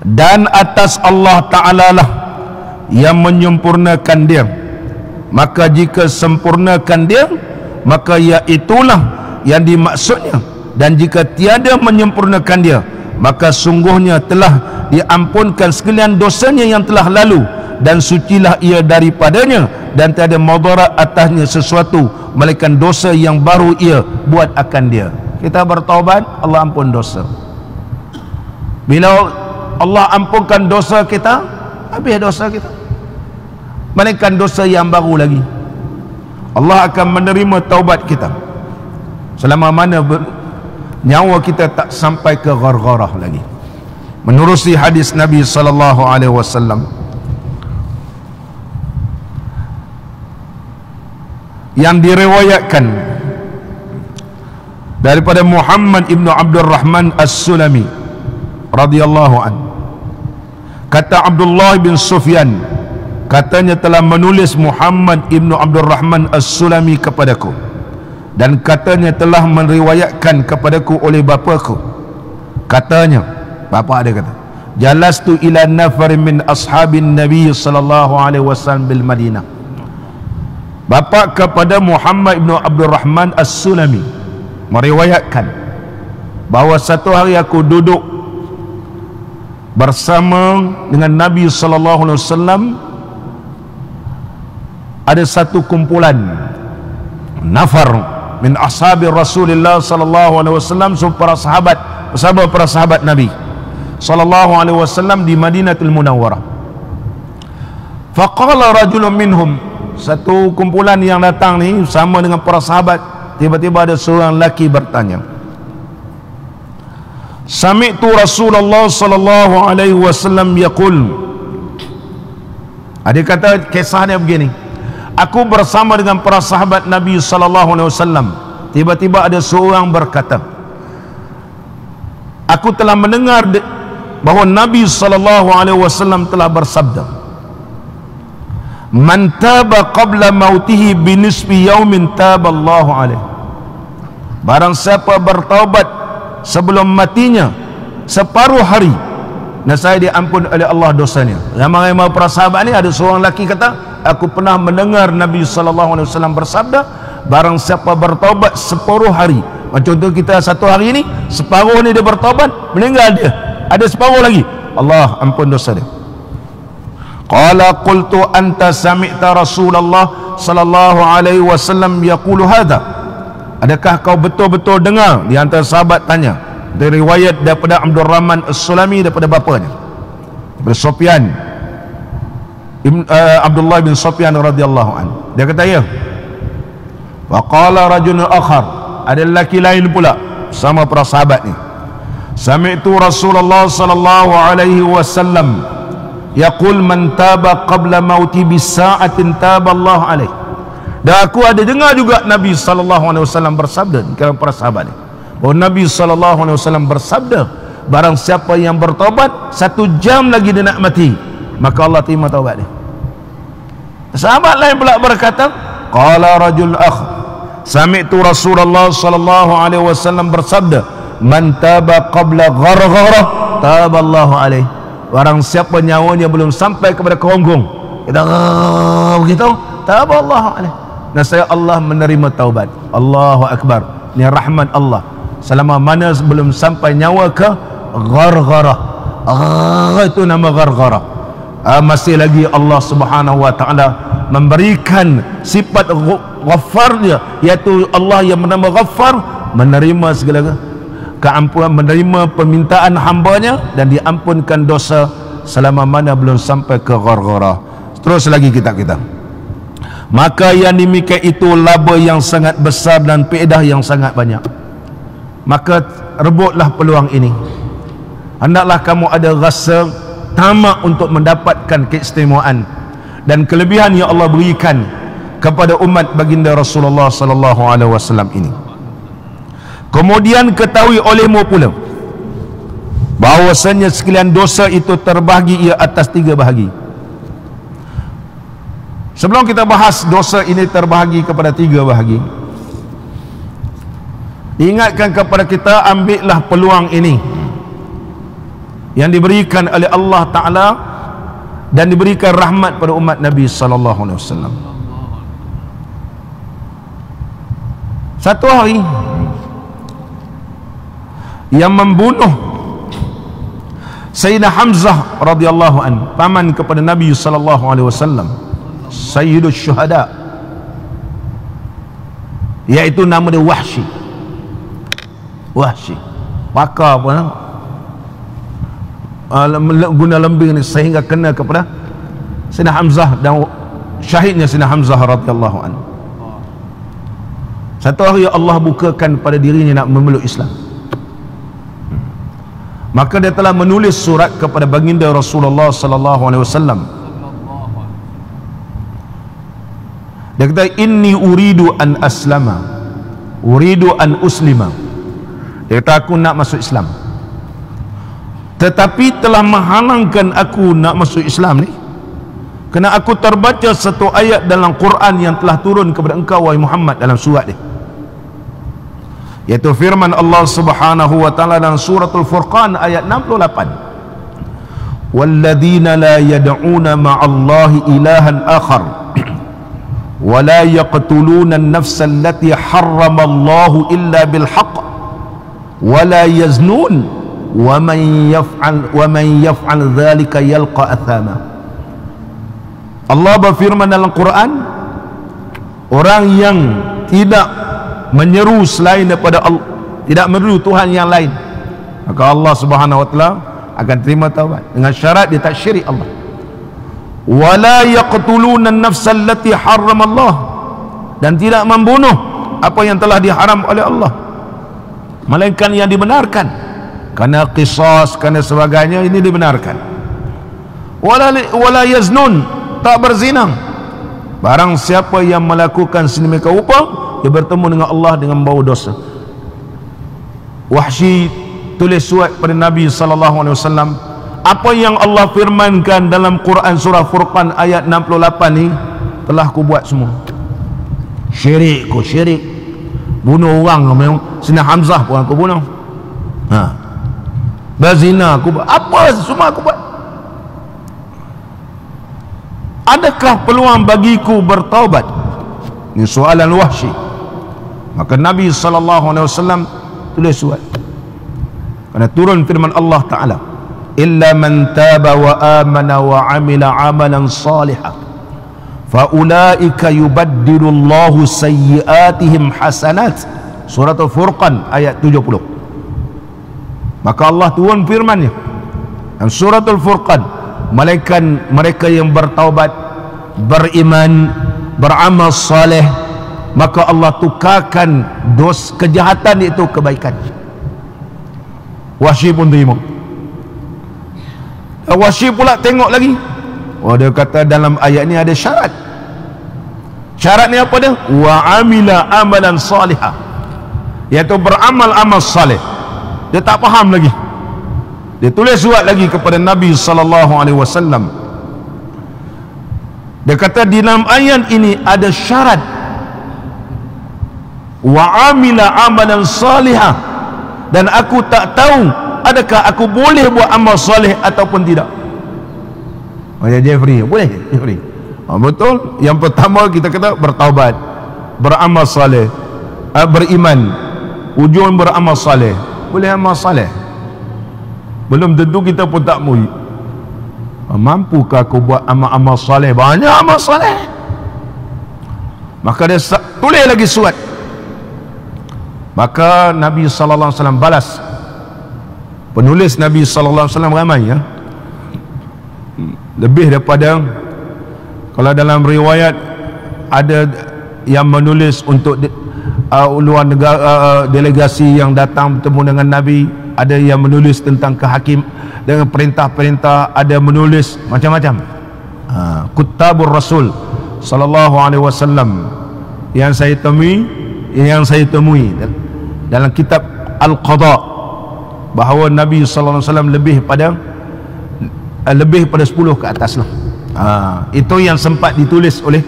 Dan atas Allah Ta'ala lah yang menyempurnakan dia, maka jika sempurnakan dia, maka iaitulah yang dimaksudnya. Dan jika tiada menyempurnakan dia, maka sungguhnya telah diampunkan sekalian dosanya yang telah lalu, dan sucilah ia daripadanya, dan tiada mudarat atasnya sesuatu melainkan dosa yang baru ia buat akan dia. Kita bertaubat, Allah ampun dosa. Bila Allah ampunkan dosa kita, habis dosa kita, melainkan dosa yang baru lagi. Allah akan menerima taubat kita selama mana nyawa kita tak sampai ke ghargharah lagi. Menerusi hadis Nabi sallallahu alaihi wasallam yang diriwayatkan daripada Muhammad ibnu Abdul Rahman As-Sulami radhiyallahu an, kata Abdullah bin Sufyan, katanya telah menulis Muhammad ibnu Abdul Rahman As-Sulami kepadaku, dan katanya telah meriwayatkan kepadaku oleh bapaku. Katanya, bapa ada kata, jalastu ila nafarin min ashabin Nabi sallallahu alaihi wasallam bil Madinah. Bapa kepada Muhammad ibnu Abdul Rahman As-Sulami meriwayatkan bahawa satu hari aku duduk bersama dengan Nabi sallallahu alaihi wasallam. Ada satu kumpulan nafar min ashabi Rasulullah sallallahu alaihi wasallam, para sahabat Nabi sallallahu alaihi wasallam di Madinatul Munawwarah. Faqala rajulun minhum, satu kumpulan yang datang ni sama dengan para sahabat, tiba-tiba ada seorang lelaki bertanya, sami'tu Rasulullah sallallahu alaihi wasallam yaqul. Dia kata kisahnya begini, aku bersama dengan para sahabat Nabi sallallahu alaihi wasallam, tiba-tiba ada seorang berkata, aku telah mendengar bahawa Nabi sallallahu alaihi wasallam telah bersabda, man taba qabla mautihi binisbi yaumin taballahu alaihi. Barang siapa bertaubat sebelum matinya separuh hari, nescaya diampun oleh Allah dosanya. Ramai-ramai para sahabat ni, ada seorang lelaki kata, aku pernah mendengar Nabi sallallahu alaihi wasallam bersabda, barang siapa bertaubat separuh hari. Macam contoh kita satu hari ni, separuh ni dia bertaubat, meninggal dia, ada separuh lagi, Allah ampun dosa dia. Qala qultu anta sami'ta Rasulullah sallallahu alaihi wasallam yaqulu hadha. Adakah kau betul-betul dengar? Di antara sahabat tanya, dari riwayat daripada Abdul Rahman As-Sulami, daripada bapanya, daripada Sufyan, Abdullah bin Sufyan radhiyallahu an. Dia kata ya. Wa qala rajulun akhar, ada lelaki lain pula sama para sahabat ni, sami'tu Rasulullah sallallahu alaihi wasallam yaqul man taba qabla mauti bisa'atin taba Allah alaihi. Dan aku ada dengar juga Nabi sallallahu alaihi wasallam bersabda kepada para sahabat ni, bahawa Nabi sallallahu alaihi wasallam bersabda, barang siapa yang bertaubat 1 jam lagi dia nak mati, maka Allah terima taubat dia. Sahabat lain pula berkata, qala rajul akh, sami'tu Rasulullah sallallahu alaihi wasallam bersabda, man taba qabla gharghara taballahu alaihi. Barang siapa nyawanya belum sampai kepada kerongkong, kita begitu, taballahu alaihi, nescaya Allah menerima taubat. Allahu akbar. Ini rahmat Allah. Selama mana belum sampai nyawa ke gharghara, itu nama gharghara, masih lagi Allah subhanahu wa ta'ala memberikan sifat ghaffar dia, iaitu Allah yang bernama Ghaffar, menerima segala keampunan, menerima permintaan hambanya dan diampunkan dosa selama mana belum sampai ke gharghara. Terus lagi kita maka yang demikian itu laba yang sangat besar dan faedah yang sangat banyak. Maka rebutlah peluang ini. Hendaklah kamu ada rasa tamak untuk mendapatkan keistimewaan dan kelebihan yang Allah berikan kepada umat baginda Rasulullah sallallahu alaihi wasallam ini. Kemudian ketahui olehmu pula bahawasanya sekalian dosa itu terbahagi ia atas 3 bahagi. Sebelum kita bahas dosa ini terbahagi kepada 3 bahagi, ingatkan kepada kita, ambillah peluang ini yang diberikan oleh Allah Ta'ala dan diberikan rahmat pada umat Nabi sallallahu alaihi wasallam. Satu hari yang membunuh Sayyidina Hamzah radhiyallahu an, paman kepada Nabi sallallahu alaihi wasallam, Sayyidus Syuhada, iaitu nama dia Wahsy. Pakar apa, guna lembing ni sehingga kena kepada Sayyidina Hamzah dan syahidnya Sayyidina Hamzah radhiyallahu an. Satu hari Allah bukakan pada dirinya nak memeluk Islam, maka dia telah menulis surat kepada baginda Rasulullah sallallahu alaihi wasallam. Dia kata, inni uridu an aslama, uridu an uslima. Dia kata, aku nak masuk Islam, tetapi telah menghalangkan aku nak masuk Islam ni kerana aku terbaca satu ayat dalam Quran yang telah turun kepada engkau wahai Muhammad dalam surat dia, iaitu firman Allah subhanahu wa ta'ala dalam suratul Furqan ayat 68, walladzina la yad'una ma'allahi ilahan akhar wa la yaqtuluna an-nafsa allati harrama Allahu illa bil haqq wa la yaznun wa man yaf'al dhalika yalqa athama. Allah berfirman dalam Quran, orang yang tidak menyeru selain daripada Allah, tidak menyeru Tuhan yang lain, maka Allah subhanahu wa ta'ala akan terima taubat dengan syarat dia tak syirik Allah. Wala yaqtuluna an-nafsa allati harrama Allah, dan tidak membunuh apa yang telah diharam oleh Allah, melainkan yang dibenarkan, kerana qisas, kerana sebagainya, ini dibenarkan. Wala yaznun, tak berzina. Barang siapa yang melakukan sedemikian rupa, dia bertemu dengan Allah dengan membawa dosa. Wahsy tulis surat pada Nabi sallallahu alaihi wasallam, apa yang Allah firmankan dalam Quran surah Furqan ayat 68 ni telah ku buat semua. Syirik, ku syirik. Bunuh orang memang Sina Hamzah pun aku bunuh. Berzina aku buat. Apa semua aku buat. Adakah peluang bagiku bertaubat? Ini soalan Wahsy. Maka Nabi sallallahu alaihi wasallam tulis surat. Kerana turun firman Allah Ta'ala, illa man taba wa amana wa amila amalan salihan fa ulaika yubaddilu Allahu sayyiatihim hasanat. Surah Al-Furqan ayat 70. Maka Allah turun firman-Nya dalam surah Al-Furqan, malaikat mereka yang bertaubat, beriman, beramal saleh, maka Allah tukarkan dos kejahatan itu kebaikan. Wahsy pun terima. Wahsy pula tengok lagi. Dia kata dalam ayat ni ada syarat. Syarat ni apa dia? Wa amila amalan salihah, iaitu beramal amal saleh. Dia tak faham lagi. Dia tulis surat lagi kepada Nabi sallallahu alaihi wasallam. Dia kata di dalam ayat ini ada syarat. Wa amila amalan salihah, dan aku tak tahu adakah aku boleh buat amal soleh ataupun tidak. Ya Jeffrey, boleh Jeffrey. Betul. Yang pertama kita kata bertaubat, beramal soleh, beriman, ujung beramal soleh. Boleh amal soleh. Belum tentu kita pun tak murid. Mampukah aku buat amal-amal soleh? Banyak amal soleh. Maka dia tulis lagi surat. Maka Nabi sallallahu alaihi wasallam balas. Penulis Nabi sallallahu alaihi wasallam ramai ya. Lebih daripada, kalau dalam riwayat ada yang menulis untuk luar negara, delegasi yang datang bertemu dengan Nabi, ada yang menulis tentang kehakim dengan perintah-perintah, ada menulis macam-macam. Kutabur Rasul sallallahu alaihi wasallam yang saya temui dalam kitab Al-Qadha, bahawa Nabi sallallahu alaihi wasallam lebih pada 10 ke atas lah. Itu yang sempat ditulis oleh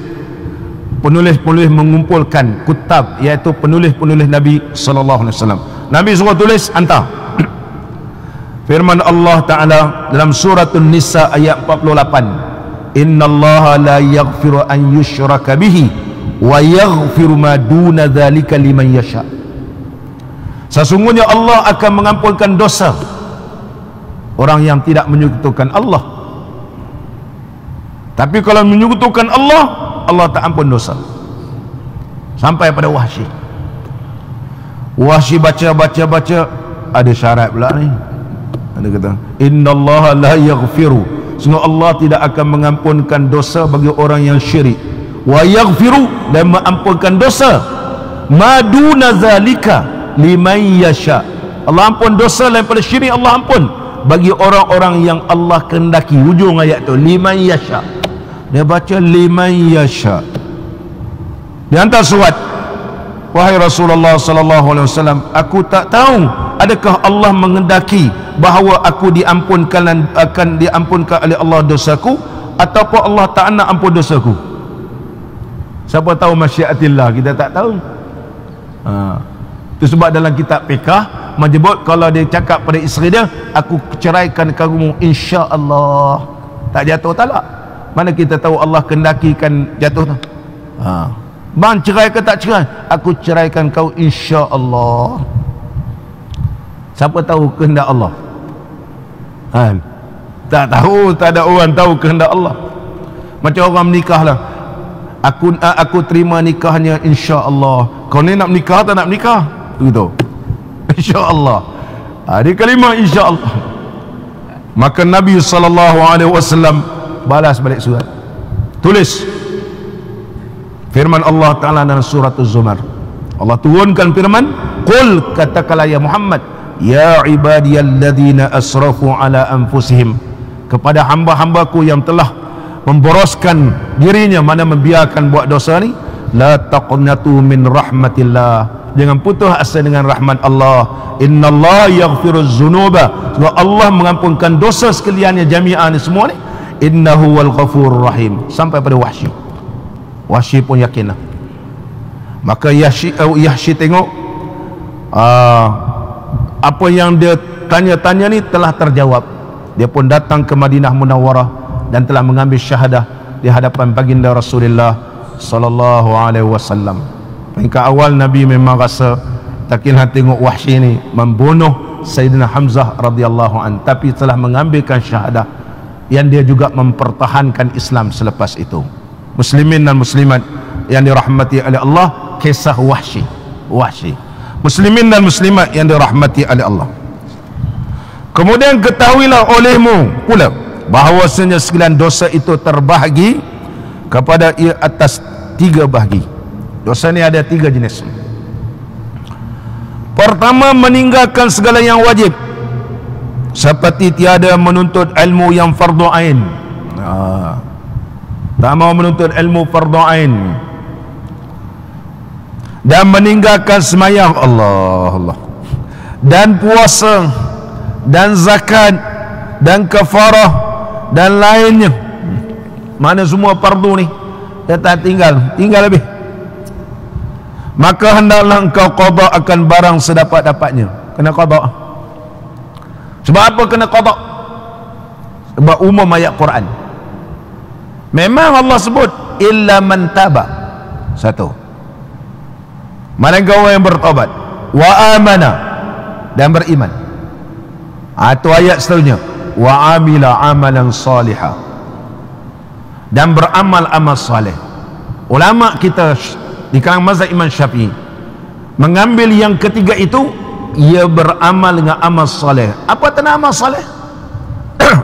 penulis-penulis mengumpulkan kutab, iaitu penulis-penulis Nabi sallallahu alaihi wasallam. Nabi suruh tulis, hantar. Firman Allah Ta'ala dalam surah An-Nisa ayat 48, innallaha la yaghfiru an yushraka bihi wa yaghfiru ma duna dzalika liman yasha. Sesungguhnya Allah akan mengampunkan dosa orang yang tidak menyekutukan Allah. Tapi kalau menyekutukan Allah, Allah tak ampun dosa. Sampai pada Wahsy. Wahsy baca, ada syarat pula ni. Ada kata, innallaha la yaghfiru, sungguh Allah tidak akan mengampunkan dosa bagi orang yang syirik. Wa yaghfiru, dan mengampunkan dosa ma duna zalika liman yasha. Allah ampun dosa daripada syirik, Allah ampun bagi orang-orang yang Allah kehendaki. Hujung ayat tu liman yasha. Dia baca liman yasha. Dia hantar surat, wahai Rasulullah sallallahu alaihi wasallam, aku tak tahu adakah Allah menghendaki bahawa aku akan diampunkan oleh Allah dosaku, ataupun Allah tak nak ampun dosaku. Siapa tahu masyiatillah, kita tak tahu. Itu sebab dalam kitab fiqh menyebut, kalau dia cakap pada isteri dia, aku ceraikan kamu insya-Allah, tak jatuh talak. Mana kita tahu Allah kehendakikan jatuh tu? Bang, cerai ke tak cerai? Aku ceraikan kau insya-Allah. Siapa tahu kehendak Allah? Tak tahu, tak ada orang tahu kehendak Allah. Macam orang menikah lah, aku terima nikahnya insya-Allah. Kau ni nak menikah tak nak menikah? Begitu. Insya-Allah. Dia kalimah insya-Allah. Maka Nabi SAW balas balik surat, tulis firman Allah Ta'ala dalam surat Az-Zumar. Allah turunkan firman, qul, katakanlah ya Muhammad, ya ibadiyalladzina asrafu ala anfusihim, kepada hamba-hambaku yang telah memboroskan dirinya, mana membiarkan buat dosa ni, la taqnatu min rahmatillah, jangan putus asa dengan rahmat Allah. Innallaha yaghfiruz dzunuba, Allah mengampunkan dosa sekaliannya, jami'an semua ni. Innahu wal ghafurur rahim, sampai pada Wahsy. Wahsy pun yakin lah. Maka Yahsy tengok apa yang dia tanya-tanya ni telah terjawab. Dia pun datang ke Madinah Munawwarah dan telah mengambil syahadah di hadapan baginda Rasulullah sallallahu alaihi wasallam. Peringkat awal Nabi memang rasa tak kira tengok Wahsy ni membunuh Sayyidina Hamzah radhiyallahu an, tapi telah mengambilkan syahadah yang dia juga mempertahankan Islam selepas itu. Muslimin dan muslimat yang dirahmati oleh Allah, kisah Wahsy. Muslimin dan muslimat yang dirahmati oleh Allah. Kemudian ketahuilah olehmu pula bahawasanya sekalian dosa itu terbahagi kepada ia atas 3 bahagi. Dosa ni ada 3 jenis. Pertama, meninggalkan segala yang wajib, seperti tiada menuntut ilmu yang fardu ain. Tak mau menuntut ilmu fardu ain, dan meninggalkan semayang, Allah, dan puasa, dan zakat, dan kafarah, dan lainnya. Mana semua fardu ni dia tak tinggal lebih. Maka hendaklah engkau qada akan barang sedapat-dapatnya. Kena qada. Sebab apa kena qada? Sebab umum ayat Quran. Memang Allah sebut illa man taba. Satu, malaikat yang bertobat, wa amana, dan beriman. Itu ayat seterusnya, wa amila amalan salihah, dan beramal amal salih. Ulama kita di kalangan mazhab Imam Syafi'i mengambil yang ketiga itu, ia beramal dengan amal salih. Apa tanda amal salih?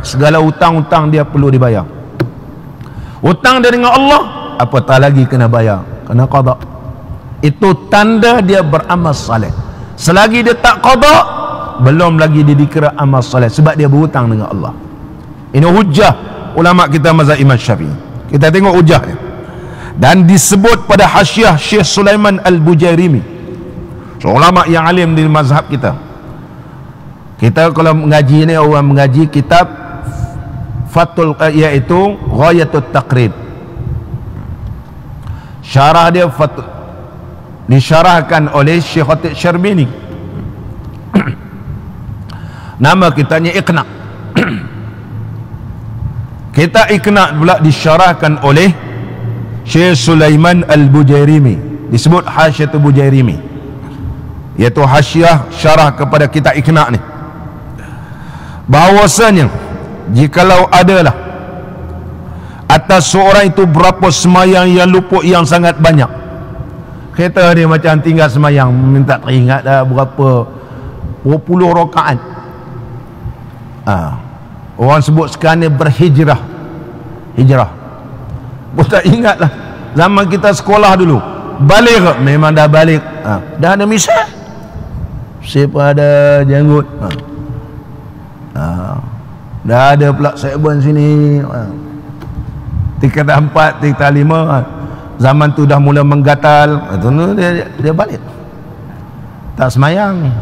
Segala hutang-hutang dia perlu dibayar. Hutang dia dengan Allah, apatah lagi kena bayar, kena qada. Itu tanda dia beramal salih. Selagi dia tak qada, belum lagi dia dikira amal salih, sebab dia berhutang dengan Allah. Ini hujah ulama kita mazhab Imam Syafi'i. Kita tengok hujah dia. Dan disebut pada hasyiah Syekh Sulaiman Al-Bujairimi, ulama yang alim di mazhab kita. Kita kalau mengaji ni, orang mengaji kitab Fathul, iaitu Ghayatul Taqrib. Syarah dia disyarahkan oleh Syekh Khatib Syarbini. Nama kitabnya Iqna. Kitab Iqna pula disyarahkan oleh Syekh Sulaiman Al-Bujairimi, disebut Hasyiatul Bujairimi, iaitu hasyiah syarah kepada kitab Iqna ni. Bahawasanya jikalau adalah atas seorang itu berapa semayang yang luput yang sangat banyak, kita dia macam tinggal semayang, minta teringat dah berapa puluh rakaat. Orang sebut sekarang ni berhijrah, pun tak ingat lah. Zaman kita sekolah dulu, balik memang dah balik, dah ada misal, siapa ada janggut, dah ada pula sekben sini, tingkat 4, tingkat 5. Zaman tu dah mula menggatal, dia balik, tak semayang.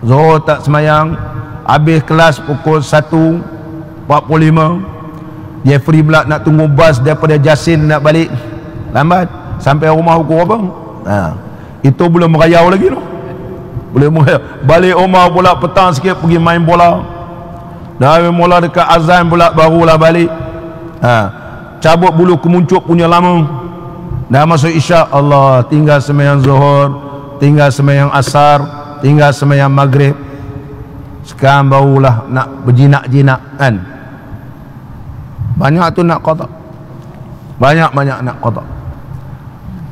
Zuhur tak semayang, habis kelas pukul 1.45, dia free pula nak tunggu bas daripada Jasin nak balik, lambat sampai rumah pukul apa. Itu belum merayau lagi tu, boleh balik rumah pula petang sikit pergi main bola, dah mula dekat azan pula barulah balik. Cabut bulu kemuncup punya lama, dah masuk isyak, Allah, tinggal sembahyang zuhur, tinggal sembahyang asar, tinggal sembahyang maghrib. Sekarang barulah nak berjinak-jinak kan. Banyak tu nak qada, banyak nak qada.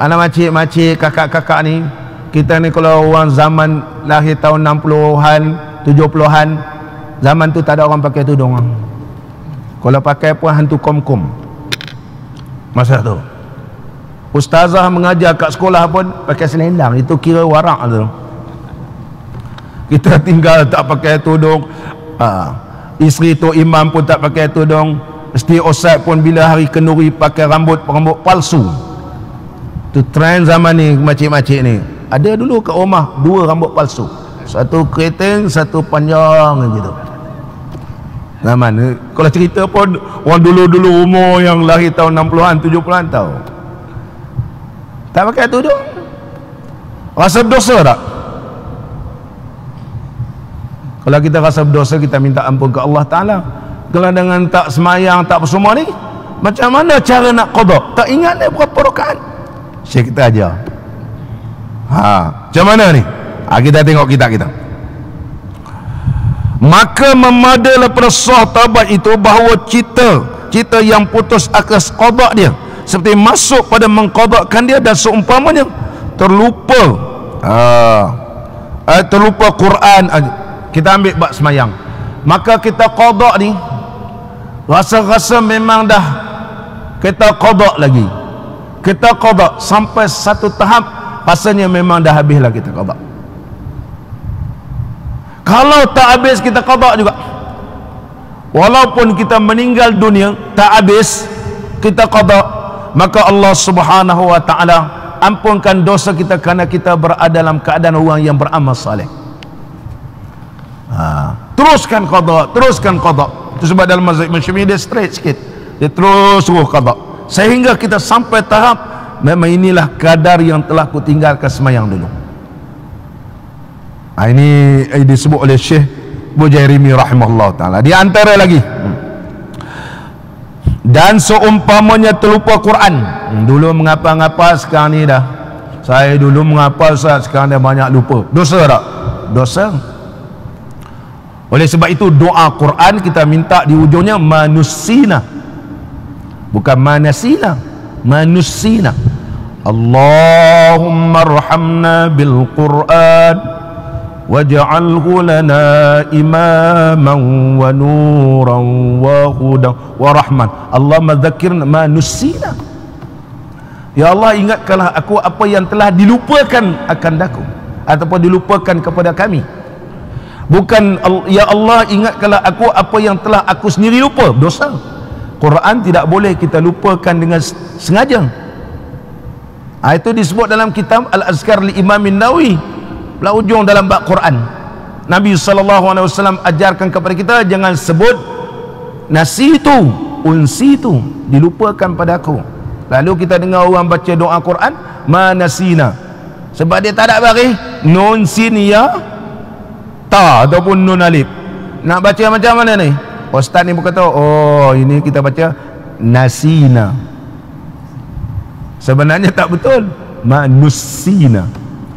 Anak makcik-makcik, kakak-kakak ni, kita ni kalau orang zaman lahir tahun 60-an 70-an, Zaman tu tak ada orang pakai tudung. Kalau pakai pun hantu kom-kom masa tu. Ustazah mengajar kat sekolah pun pakai selendang. Itu kira warak tu. Kita tinggal tak pakai tudung. Isteri tu imam pun tak pakai tudung. Mesti ustaz pun bila hari kenduri pakai rambut palsu. Tu trend zaman ni, makcik-makcik ni. Ada dulu kat rumah 2 rambut palsu. Satu keriting, satu panjang gitu. Zaman ni kalau cerita pun orang dulu-dulu umur yang lahir tahun 60-an 70-an tahu. Tak pakai tudung. Rasa berdosa tak? Kalau kita rasa berdosa, kita minta ampun ke Allah Ta'ala. Kalau dengan tak semayang, tak semua ni, macam mana cara nak qada? Tak ingat ni berapa rakaat? Syekh kita ajar. Macam mana ni? Kita tengok kita. Maka memadalah persah taubat itu bahawa cita yang putus akas qada dia seperti masuk pada mengqadakan dia, dan seumpamanya terlupa Quran. Kita ambil bab semayang, maka kita qada ni rasa-rasa memang dah kita qada lagi, kita qada sampai satu tahap rasanya memang dah habislah kita qada. Kalau tak habis kita qada juga, walaupun kita meninggal dunia tak habis kita qada, maka Allah Subhanahu wa ta'ala ampunkan dosa kita kerana kita berada dalam keadaan orang yang beramal saleh. Teruskan qada. Itu sebab dalam mazhab Imam Syafi'i dia straight sikit, dia terus suruh qada sehingga kita sampai tahap memang inilah kadar yang telah ku tinggalkan semayang dulu. Ini disebut oleh Syekh Bujairimi rahimahullah ta'ala. Di antara lagi, dan seumpamanya terlupa Quran. Dulu mengapa-ngapa, sekarang ni dah, saya dulu mengapa sekarang dah banyak lupa. Dosa tak? Dosa. Oleh sebab itu doa Quran kita minta di ujungnya manusina, bukan manasina, manusina. Allahumma arhamna bil Quran waj'alhu lana imaman wa nuran wa hudan wa rahman. Allahumma dzakkirna ma nusina. Ya Allah, ingatkanlah aku apa yang telah dilupakan akan aku ataupun dilupakan kepada kami. Bukan ya Allah, ingatkanlah aku apa yang telah aku sendiri lupa. Dosa. Quran tidak boleh kita lupakan dengan sengaja. Itu disebut dalam kitab Al-Azkar li Imam Nawawi, belah ujung dalam bab Quran. Nabi SAW ajarkan kepada kita jangan sebut nasitu, unsitu, dilupakan pada aku. Lalu kita dengar orang baca doa Quran manasina, sebab dia tak ada baris nun sin ya ta ataupun nun alif. Nak baca macam mana ni? Ustaz ni berkata, oh ini kita baca nasina. Sebenarnya tak betul, manusina,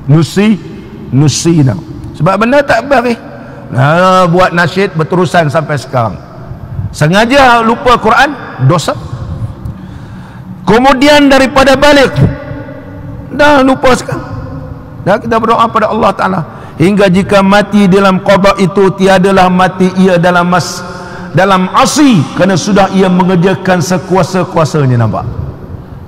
nusina. Sebab benda tak baris. Buat nasyid berterusan sampai sekarang. Sengaja lupa Quran, dosa. Kemudian daripada balik, dah lupa sekarang. Dah kita berdoa pada Allah Ta'ala, hingga jika mati dalam qada itu tiadalah mati ia dalam asi, kerana sudah ia mengerjakan sekuasa-kuasanya. Nampak?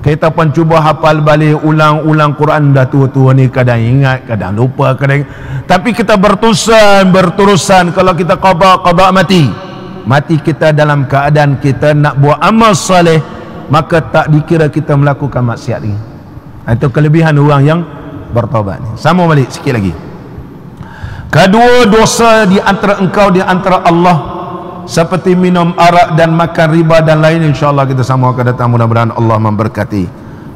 Kita pun cuba hafal balik, ulang-ulang Quran, dah tua-tua ni kadang ingat, kadang lupa, kadang. Tapi kita berterusan. Kalau kita qada mati kita dalam keadaan kita nak buat amal saleh, maka tak dikira kita melakukan maksiat ini. Itu kelebihan orang yang bertaubat ni. Sama balik sikit lagi. Kedua dosa di antara engkau, di antara Allah, seperti minum arak dan makan riba dan lain. InsyaAllah kita sama akan datang. Mudah-mudahan Allah memberkati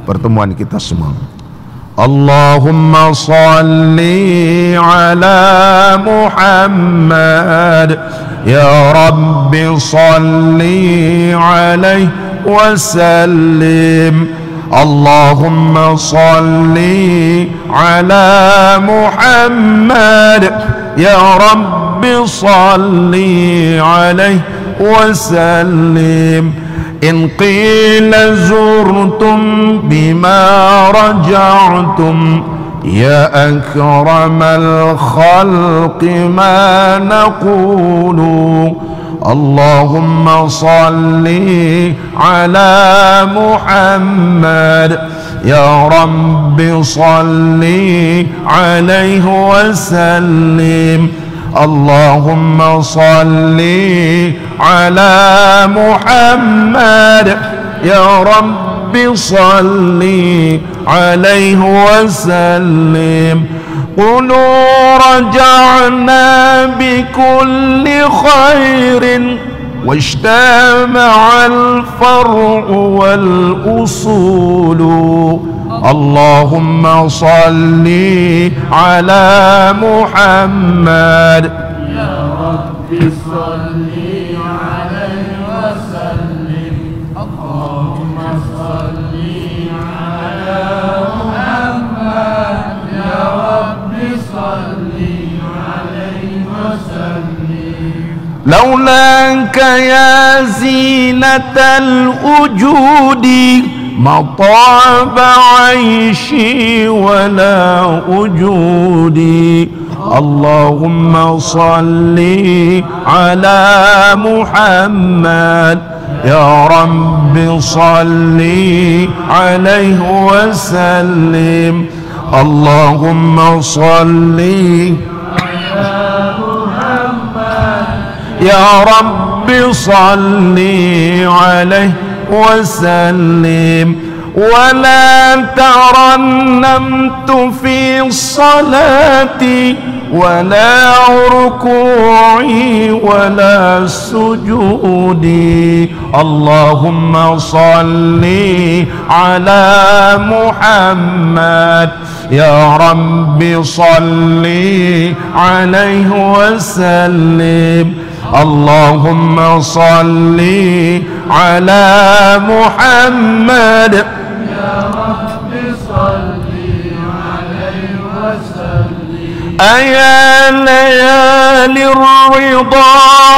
pertemuan kita semua. Allahumma salli ala Muhammad, ya Rabbi salli alaihi wa sallim. Allahumma salli ala Muhammad, ya Rabbi salli alaihi wa sallim. In qila zurtum bima raja'tum يا أكرم الخلق ما نقول اللهم صل على محمد يا رب صل عليه وسلم اللهم صل على محمد يا رب صل عليه وسلم قولوا رجعنا بكل خير واجتمع الفرع والأصول اللهم صل على محمد يا رب صل عليه وسلم اللهم صل على محمد يا رب صل عليه وسلم لولاك يا زينة الوجود ما طاب عيشي ولا وجودي اللهم صل على محمد يا رب صل عليه وسلم اللهم صل يا رب صل عليه وسلم ولا ترنمت في الصلاة ولا ركوعي ولا سجودي اللهم صل على محمد يا رب صل عليه وسلم اللهم صل على محمد يا رب صل عليه وسلم أيا ليالي الرضا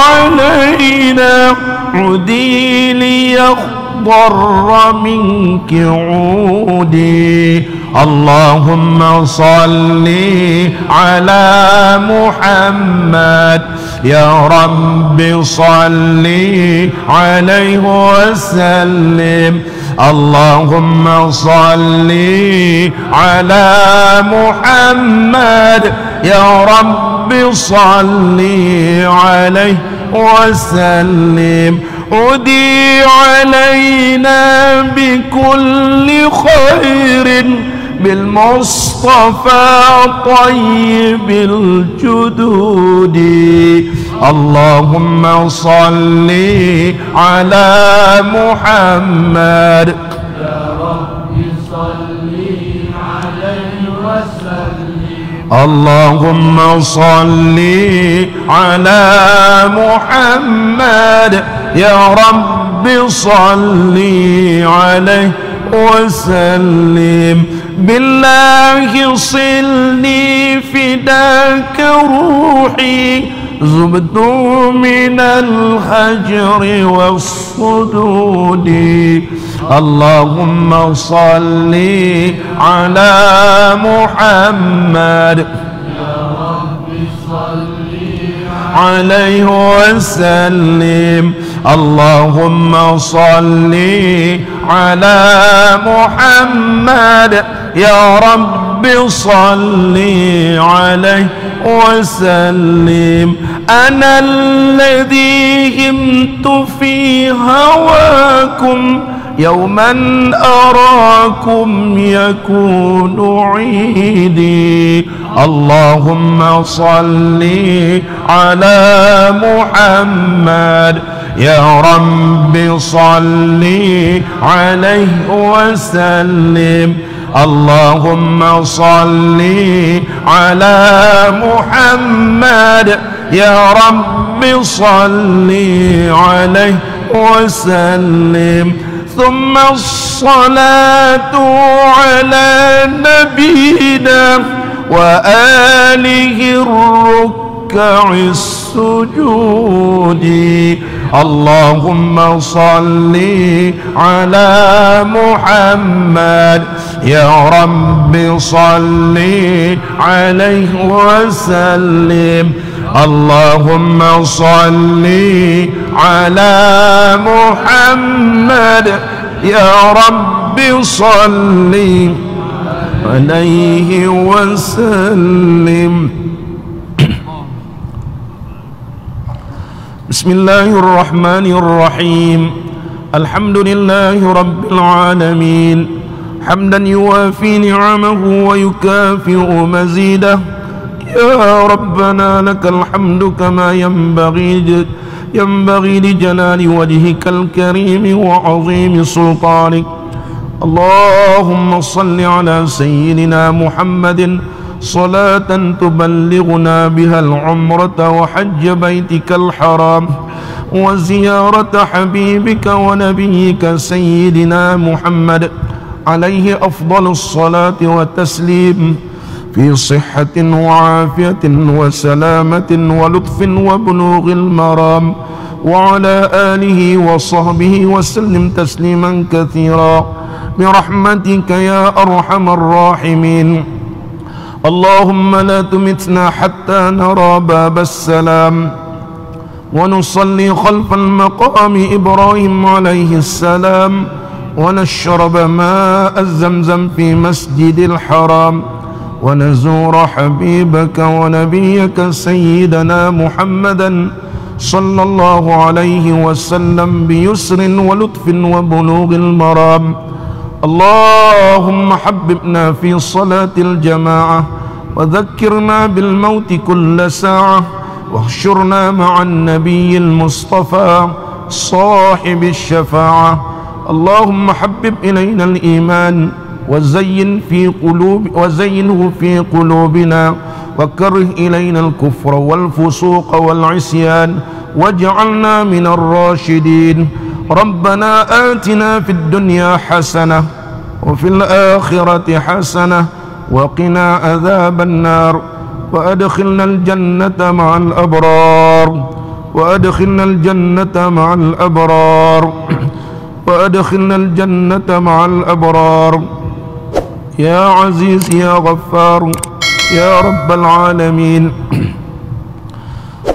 علينا عدي ليخضر منك عودي اللهم صل على محمد يا رب صل عليه وسلم اللهم صل على محمد يا رب صل عليه وسلم أدي علينا بكل خير بالمصطفى طيب الجدود اللهم صل على محمد يا رب صل عليه وسلم اللهم صل على محمد يا رب صل عليه وسلم بالله صلني فداك روحي زبت من الهجر والصدود اللهم صل على محمد يا رب صل عليه وسلم اللهم صل على محمد يا رب صل عليه وسلم أنا الذي همت في هواكم يوما أراكم يكون عيدي اللهم صل على محمد يا رب صل عليه وسلم اللهم صل على محمد يا رب صل عليه وسلم ثم الصلاة على نبينا وآله الركع ركع السجود اللهم صل على محمد يا رب صل عليه وسلم اللهم صل على محمد يا رب صل عليه وسلم بسم الله الرحمن الرحيم الحمد لله رب العالمين حمدا يوافي نعمه ويكافئ مزيده يا ربنا لك الحمد كما ينبغي لجلال وجهك الكريم وعظيم سلطانك اللهم صل على سيدنا محمد صلاة تبلغنا بها العمرة وحج بيتك الحرام وزيارة حبيبك ونبيك سيدنا محمد عليه أفضل الصلاة والتسليم في صحة وعافية وسلامة ولطف وبلوغ المرام وعلى آله وصحبه وسلم تسليما كثيرا برحمتك يا أرحم الراحمين اللهم لا تمتنا حتى نرى باب السلام ونصلي خلف المقام إبراهيم عليه السلام ونشرب ماء الزمزم في مسجد الحرام ونزور حبيبك ونبيك سيدنا محمدا صلى الله عليه وسلم بيسر ولطف وبلوغ المرام اللهم حببنا في صلاة الجماعة وذكرنا بالموت كل ساعة واحشرنا مع النبي المصطفى صاحب الشفاعة اللهم حبب إلينا الإيمان وزينه في قلوبنا وكره إلينا الكفر والفسوق والعصيان واجعلنا من الراشدين ربنا آتنا في الدنيا حسنة وفي الآخرة حسنة وقنا عذاب النار وأدخلنا الجنة مع الأبرار وأدخلنا الجنة مع الأبرار وأدخلنا الجنة مع الأبرار يا عزيز يا غفار يا رب العالمين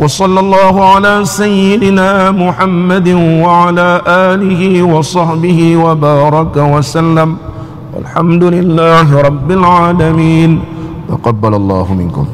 وصلى الله على سيدنا محمد وعلى آله وصحبه وبارك وسلم والحمد لله رب العالمين تقبل الله منكم.